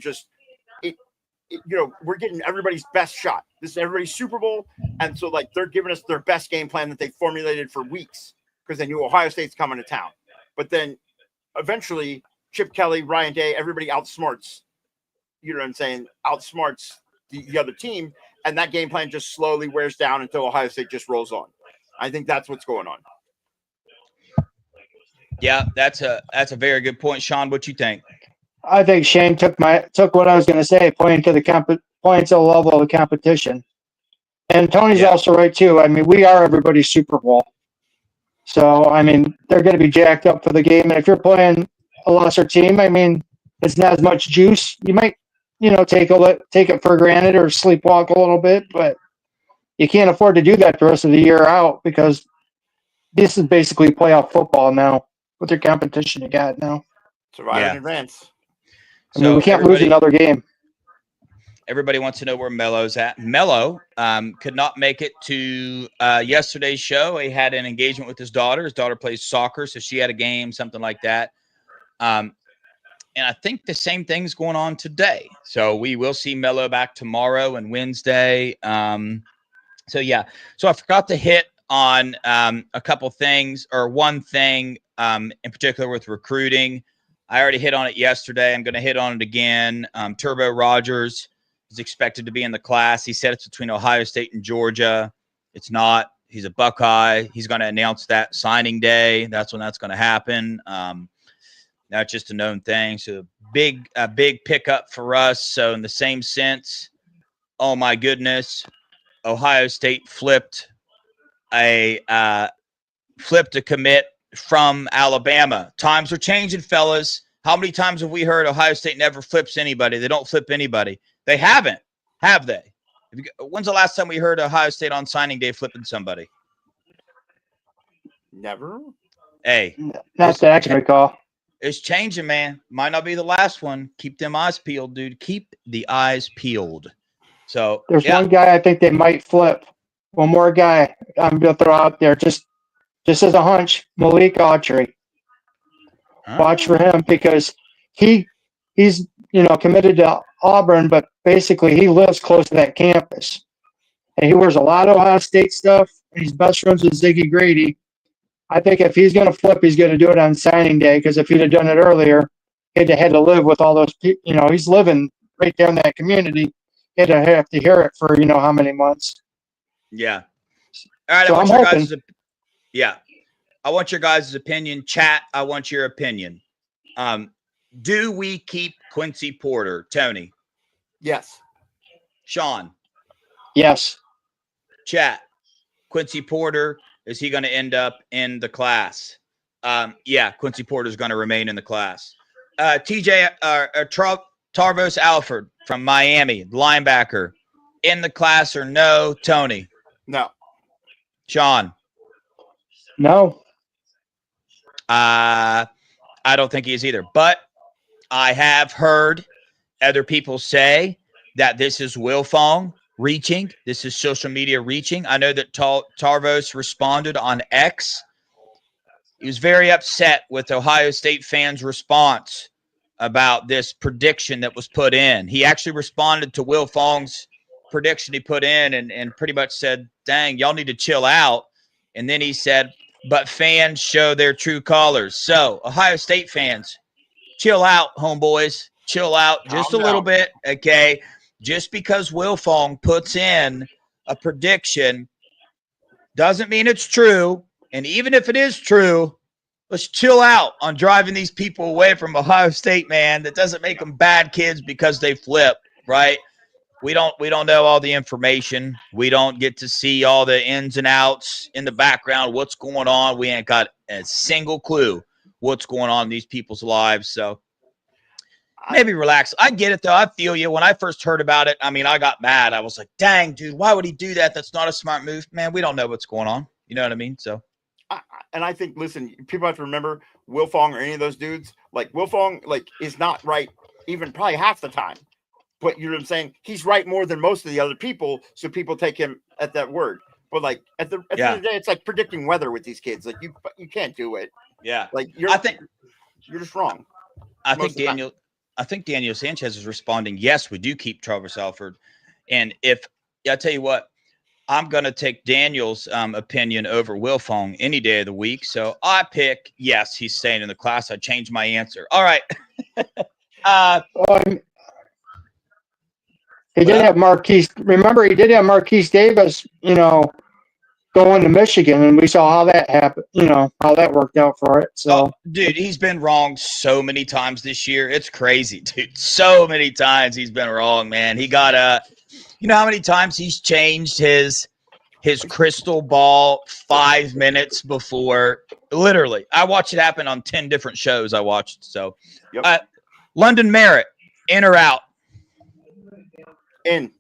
getting everybody's best shot. This is everybody's Super Bowl. And so, like, they're giving us their best game plan that they formulated for weeks because they knew Ohio State's coming to town. But then eventually Chip Kelly, Ryan Day, everybody outsmarts you know what I'm saying, outsmarts the other team, and that game plan just slowly wears down until Ohio State just rolls on. I think that's what's going on. Yeah, that's a very good point, Sean. What you think? I think Shane took what I was going to say, pointing to the level of the competition. And Tony's also right too. I mean, we are everybody's Super Bowl. So, I mean, they're going to be jacked up for the game. And if you're playing a lesser team, I mean, it's not as much juice. You might, take it for granted or sleepwalk a little bit, but you can't afford to do that the rest of the year out because this is basically playoff football now with your competition you got now. Survive in advance. I mean, we can't lose another game. Everybody wants to know where Melo's at. Melo could not make it to yesterday's show. He had an engagement with his daughter. His daughter plays soccer, so she had a game, something like that. And I think the same thing's going on today. So we will see Melo back tomorrow and Wednesday. So I forgot to hit on a couple things, or one thing in particular with recruiting. I already hit on it yesterday. I'm going to hit on it again. Turbo Rogers is expected to be in the class. He said it's between Ohio State and Georgia. It's not. He's a Buckeye. He's going to announce that signing day. That's when that's going to happen. That's just a known thing. So big pickup for us. So in the same sense, oh my goodness, Ohio State flipped a commit from Alabama. Times are changing, fellas. How many times have we heard Ohio State never flips anybody? They don't flip anybody. They haven't, have they? When's the last time we heard Ohio State on signing day flipping somebody? Never. Hey. Not that I can recall. It's changing, man. Might not be the last one. Keep them eyes peeled, dude. Keep the eyes peeled. So there's one guy I think they might flip. One more guy I'm going to throw out there just as a hunch, Malik Autry. Watch for him because he's committed to Auburn, but basically he lives close to that campus. And he wears a lot of Ohio State stuff. And he's best friends with Ziggy Grady. I think if he's going to flip, he's going to do it on signing day because if he'd have done it earlier, he'd have had to live with all those people. He's living right there in that community. He'd have to hear it for how many months. Yeah. All right. So I'm hoping. I want your guys' opinion. Chat, I want your opinion. Do we keep Quincy Porter? Tony? Yes. Sean? Yes. Chat, Quincy Porter, is he going to end up in the class? Quincy Porter is going to remain in the class. Tarvos Alford from Miami, linebacker, in the class or no? Tony? No. Sean? No. I don't think he is either. But I have heard other people say that this is Wilfong reaching. This is social media reaching. I know that Tarvos responded on X. He was very upset with Ohio State fans' response about this prediction that was put in. He actually responded to Wilfong's prediction he put in and pretty much said, dang, y'all need to chill out. And then he said, but fans show their true colors. So, Ohio State fans, chill out, homeboys. Chill out just a little bit, okay? Just because Wilfong puts in a prediction doesn't mean it's true. And even if it is true, let's chill out on driving these people away from Ohio State, man. That doesn't make them bad kids because they flip, right? We don't know all the information. We don't get to see all the ins and outs in the background, what's going on. We ain't got a single clue what's going on in these people's lives. So maybe relax. I get it, though. I feel you. When I first heard about it, I mean, I got mad. I was like, dang, dude, why would he do that? That's not a smart move. Man, we don't know what's going on. You know what I mean? So. And I think, listen, people have to remember Wilfong or any of those dudes. Like, Wilfong, is not right even probably half the time. But you know what I'm saying? He's right more than most of the other people, so people take him at that word. But at the end of the day, it's like predicting weather with these kids. Like you can't do it. Yeah. You're just wrong. I think Daniel Sanchez is responding. Yes, we do keep Travis Alford, and I tell you what, I'm gonna take Daniel's opinion over Wilfong any day of the week. So I pick yes, he's staying in the class. I changed my answer. All right. He did have Marquise. Remember, he did have Marquise Davis, going to Michigan, and we saw how that happened, how that worked out for it. So, dude, he's been wrong so many times this year. It's crazy, dude. So many times he's been wrong, man. He got you know how many times he's changed his crystal ball 5 minutes before? Literally, I watched it happen on 10 different shows I watched. So, Yep. London Merritt, in or out? In.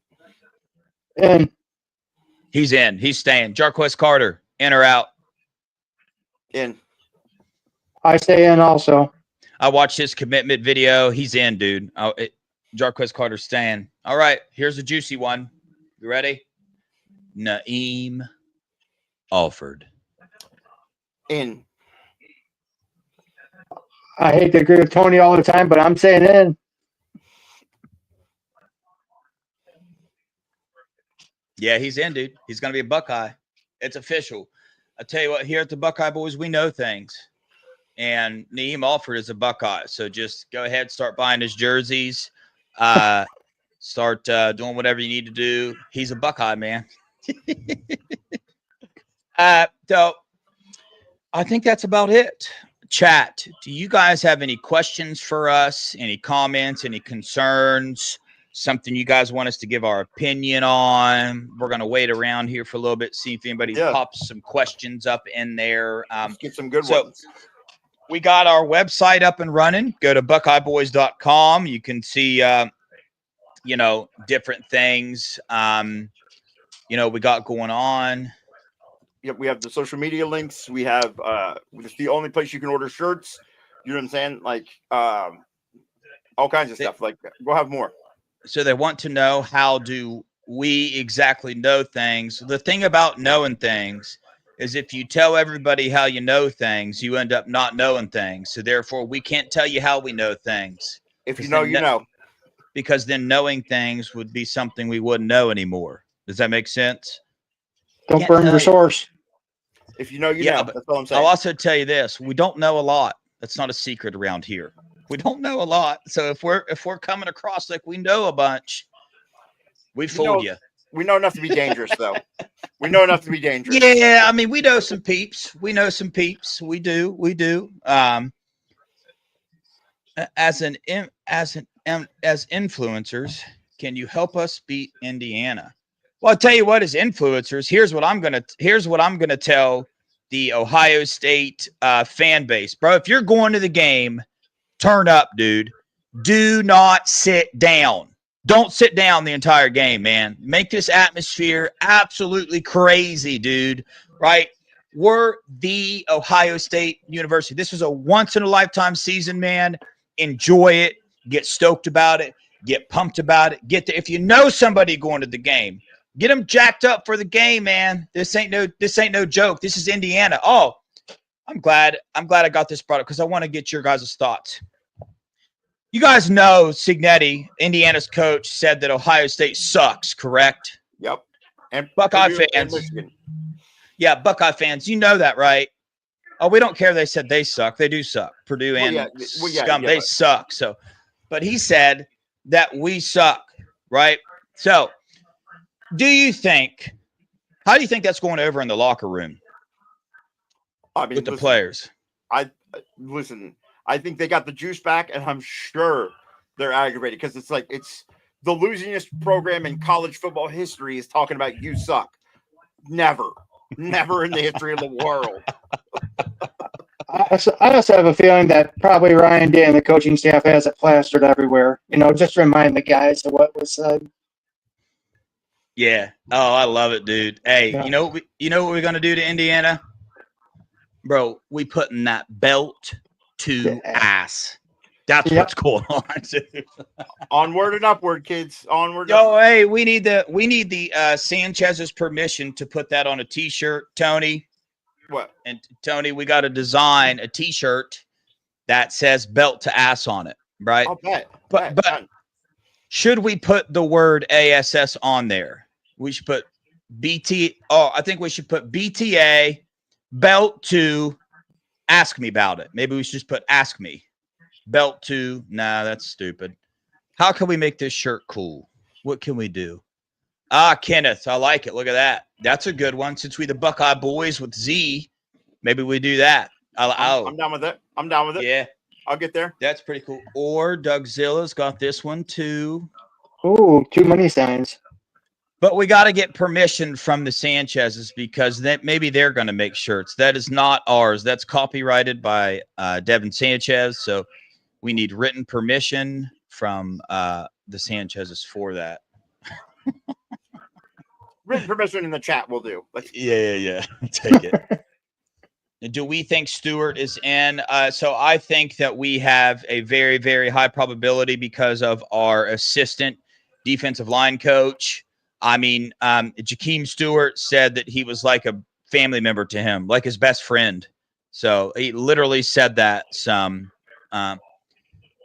He's in. He's staying. Jarquez Carter, in or out? In. I stay in also. I watched his commitment video. He's in, dude. Jarquez Carter's staying. All right, here's a juicy one. You ready? Naeem Alford. In. I hate to agree with Tony all the time, but I'm saying in. Yeah, he's in, dude. He's going to be a Buckeye. It's official. I tell you what, here at the Buckeye Boys, we know things. And Naeem Alford is a Buckeye. So just go ahead, start buying his jerseys. Start doing whatever you need to do. He's a Buckeye, man. So I think that's about it. Chat, do you guys have any questions for us? Any comments, any concerns? Something you guys want us to give our opinion on? We're going to wait around here for a little bit, see if anybody pops some questions up in there. Let's get some good ones. We got our website up and running. Go to buckeyeboys.com. You can see, different things, we got going on. Yep, we have the social media links. We have it's the only place you can order shirts. You know what I'm saying? Like all kinds of stuff. Like we'll have more. So they want to know, how do we exactly know things? The thing about knowing things is if you tell everybody how you know things, you end up not knowing things. So therefore, we can't tell you how we know things. If you know, you know. Because then knowing things would be something we wouldn't know anymore. Does that make sense? Don't burn your source. If you know, you know. That's all I'm saying. I'll also tell you this. We don't know a lot. That's not a secret around here. We don't know a lot. So if we're coming across like we know a bunch, we fooled you. We know enough to be dangerous, though. We know enough to be dangerous. Yeah, I mean, we know some peeps. We know some peeps. We do. We do. As influencers, can you help us beat Indiana? Well, I'll tell you what, as influencers, here's what I'm gonna tell the Ohio State fan base, bro. If you're going to the game, turn up, dude. Do not sit down. Don't sit down the entire game, man. Make this atmosphere absolutely crazy, dude. Right? We're the Ohio State University. This is a once-in-a-lifetime season, man. Enjoy it. Get stoked about it. Get pumped about it. If you know somebody going to the game, get them jacked up for the game, man. This ain't no joke. This is Indiana. Oh, I'm glad I got this brought up because I want to get your guys' thoughts. You guys know Cignetti, Indiana's coach, said that Ohio State sucks, correct? Yep. And Buckeye fans. Yeah, Buckeye fans, you know that, right? Oh, we don't care. They said they suck. They do suck. Purdue and Scum, they suck. So, but he said that we suck, right? So, how do you think that's going over in the locker room with the players? I think they got the juice back, and I'm sure they're aggravated because it's the losingest program in college football history is talking about you suck. Never in the history of the world. I also have a feeling that probably Ryan Day and the coaching staff has it plastered everywhere. Just to remind the guys of what was said. Yeah. Oh, I love it, dude. Hey, yeah. You know what we're gonna do to Indiana, bro? We putting that belt to ass. That's what's going on, dude. Onward and upward, kids. Onward. Hey, we need the Sanchez's permission to put that on a T-shirt, Tony. What? And Tony, we got to design a T-shirt that says "belt to ass" on it, right? I'll bet. But should we put the word ASS on there? We should put BT. Oh, I think we should put BTA belt to ask me about it. Maybe we should just put ask me belt to. Nah, that's stupid. How can we make this shirt cool? What can we do? Kenneth, I like it. Look at that. That's a good one. Since we the Buckeye Boys with Z, maybe we do that. I'm down with it. I'm down with it. Yeah. I'll get there. That's pretty cool. Or Doug Zilla's got this one too. Ooh, too many signs. But we got to get permission from the Sanchez's because maybe they're going to make shirts. That is not ours. That's copyrighted by Devin Sanchez. So we need written permission from the Sanchez's for that. Written permission in the chat will do. Yeah. Take it. Do we think Stewart is in? So I think that we have a very, very high probability because of our assistant defensive line coach. I mean, Jakeem Stewart said that he was like a family member to him, like his best friend. So he literally said that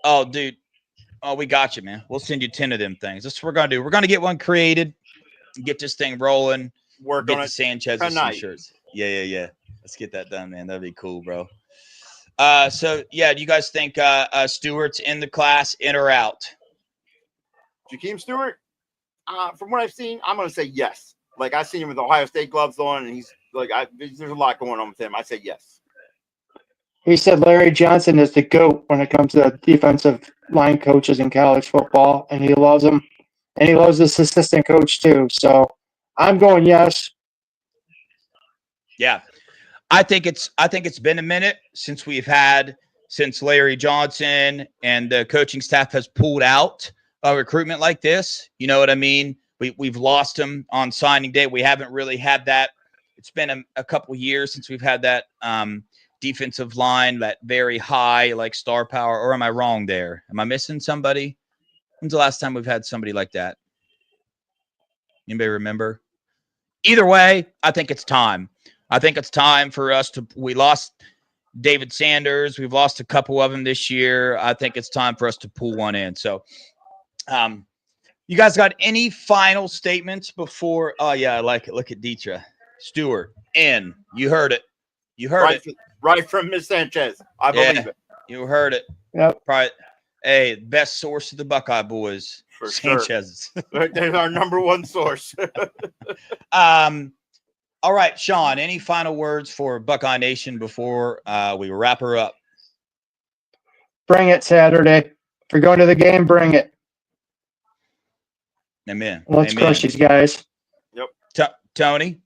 oh, dude. Oh, we got you, man. We'll send you 10 of them things. That's what we're going to do. We're going to get one created, get this thing rolling, Work get on the it Sanchez's tonight. shirts. Yeah. Let's get that done, man. That'd be cool, bro. So, yeah, do you guys think Stewart's in the class, in or out? Jakeem Stewart, from what I've seen, I'm going to say yes. Like, I've seen him with Ohio State gloves on, and he's like, there's a lot going on with him. I say yes. He said Larry Johnson is the GOAT when it comes to defensive line coaches in college football, and he loves him. And he loves this assistant coach too. So I'm going yes. Yeah. I think it's been a minute since Larry Johnson and the coaching staff has pulled out a recruitment like this. You know what I mean? We've lost him on signing day. We haven't really had that. It's been a couple years since we've had that defensive line, that very high, like star power. Or am I wrong there? Am I missing somebody? When's the last time we've had somebody like that? Anybody remember? Either way, I think it's time. I think it's time for us we lost David Sanders. We've lost a couple of them this year. I think it's time for us to pull one in. So, you guys got any final statements before? Oh, yeah, I like it. Look at Dietra. Stewart, in. You heard it. Right from Miss Sanchez. I believe it. You heard it. Yep. Probably, hey, best source of the Buckeye Boys. For Sanchez. Sure. They're our number one source. All right, Sean, any final words for Buckeye Nation before we wrap her up? Bring it Saturday. If you're going to the game, bring it. Amen. Let's Amen. crush these guys. Yep. Tony?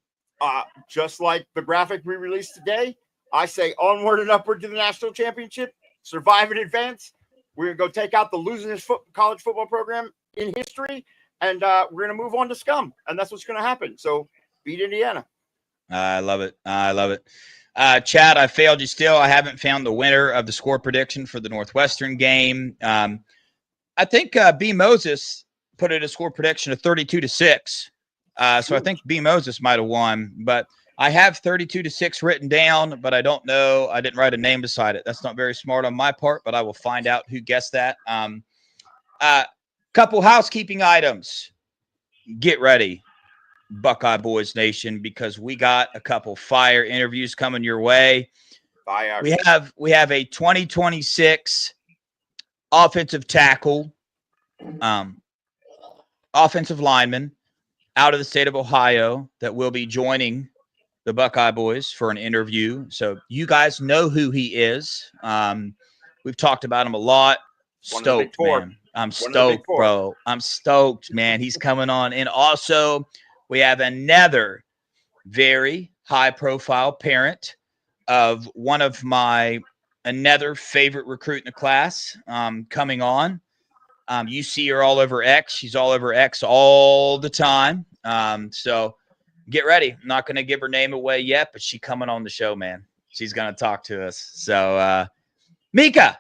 Just like the graphic we released today, I say onward and upward to the national championship, survive and advance. We're going to go take out the losingest college football program in history, and we're going to move on to scum, and that's what's going to happen. So beat Indiana. I love it. Chad, I failed you still. I haven't found the winner of the score prediction for the Northwestern game. I think B. Moses put in a score prediction of 32-6. So I think B. Moses might have won, but I have 32-6 written down, but I don't know. I didn't write a name beside it. That's not very smart on my part, but I will find out who guessed that. Couple housekeeping items. Get ready, Buckeye Boys Nation, because we got a couple fire interviews coming your way. Fire. We have a 2026 offensive tackle, offensive lineman out of the state of Ohio that will be joining the Buckeye Boys for an interview. So you guys know who he is. We've talked about him a lot. Stoked, man. I'm stoked, bro. I'm stoked, man. He's coming on. And also, we have another very high-profile parent of one of another favorite recruit in the class coming on. You see her all over X. She's all over X all the time. So get ready. I'm not going to give her name away yet, but she's coming on the show, man. She's going to talk to us. So, Mika,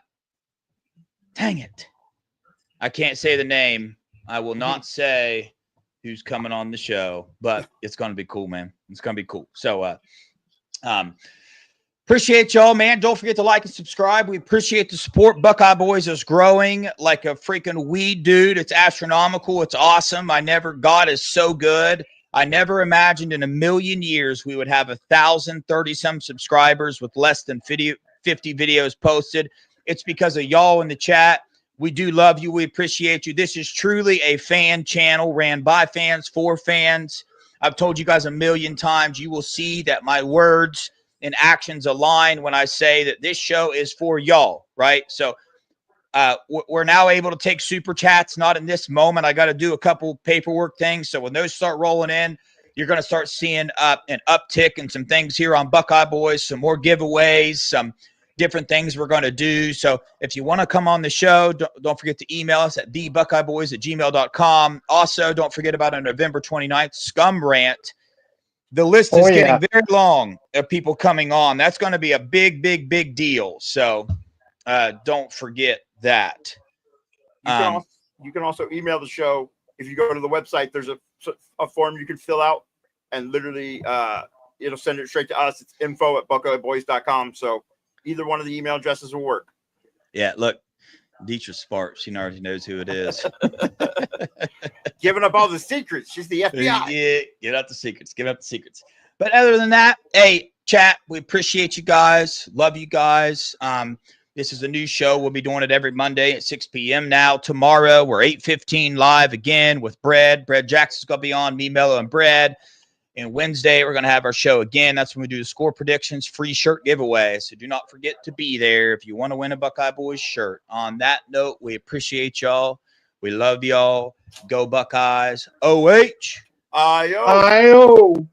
dang it. I can't say the name. I will not say who's coming on the show, but it's going to be cool, man. It's going to be cool. So, appreciate y'all, man. Don't forget to like and subscribe. We appreciate the support. Buckeye Boys is growing like a freaking weed, dude. It's astronomical. It's awesome. God is so good. I never imagined in a million years we would have 1,030-some subscribers with less than 50 videos posted. It's because of y'all in the chat. We do love you. We appreciate you. This is truly a fan channel ran by fans for fans. I've told you guys a million times. You will see that my words and actions align when I say that this show is for y'all, right? So we're now able to take super chats. Not in this moment. I got to do a couple paperwork things. So when those start rolling in, you're going to start seeing an uptick in some things here on Buckeye Boys, some more giveaways, some different things we're going to do. So if you want to come on the show, don't forget to email us at thebuckeyeboys@gmail.com. Also, don't forget about our November 29th Scum Rant. The list is getting very long of people coming on. That's going to be a big, big, big deal. So don't forget that. You can also email the show. If you go to the website, there's a form you can fill out, and literally it'll send it straight to us. It's info@buckeyeboys.com. So either one of the email addresses will work. Yeah, look, Dietrich Sparks. She already knows who it is. Giving up all the secrets. She's the FBI. Yeah, give out the secrets. Give out the secrets. But other than that, hey, chat, we appreciate you guys. Love you guys. This is a new show. We'll be doing it every Monday at 6 p.m. now. Tomorrow, we're 8:15 live again with Brad. Brad Jackson's going to be on, me, Mello, and Brad. And Wednesday, we're going to have our show again. That's when we do the score predictions, free shirt giveaway. So do not forget to be there if you want to win a Buckeye Boys shirt. On that note, we appreciate y'all. We love y'all. Go Buckeyes. OH. I-O. I-O.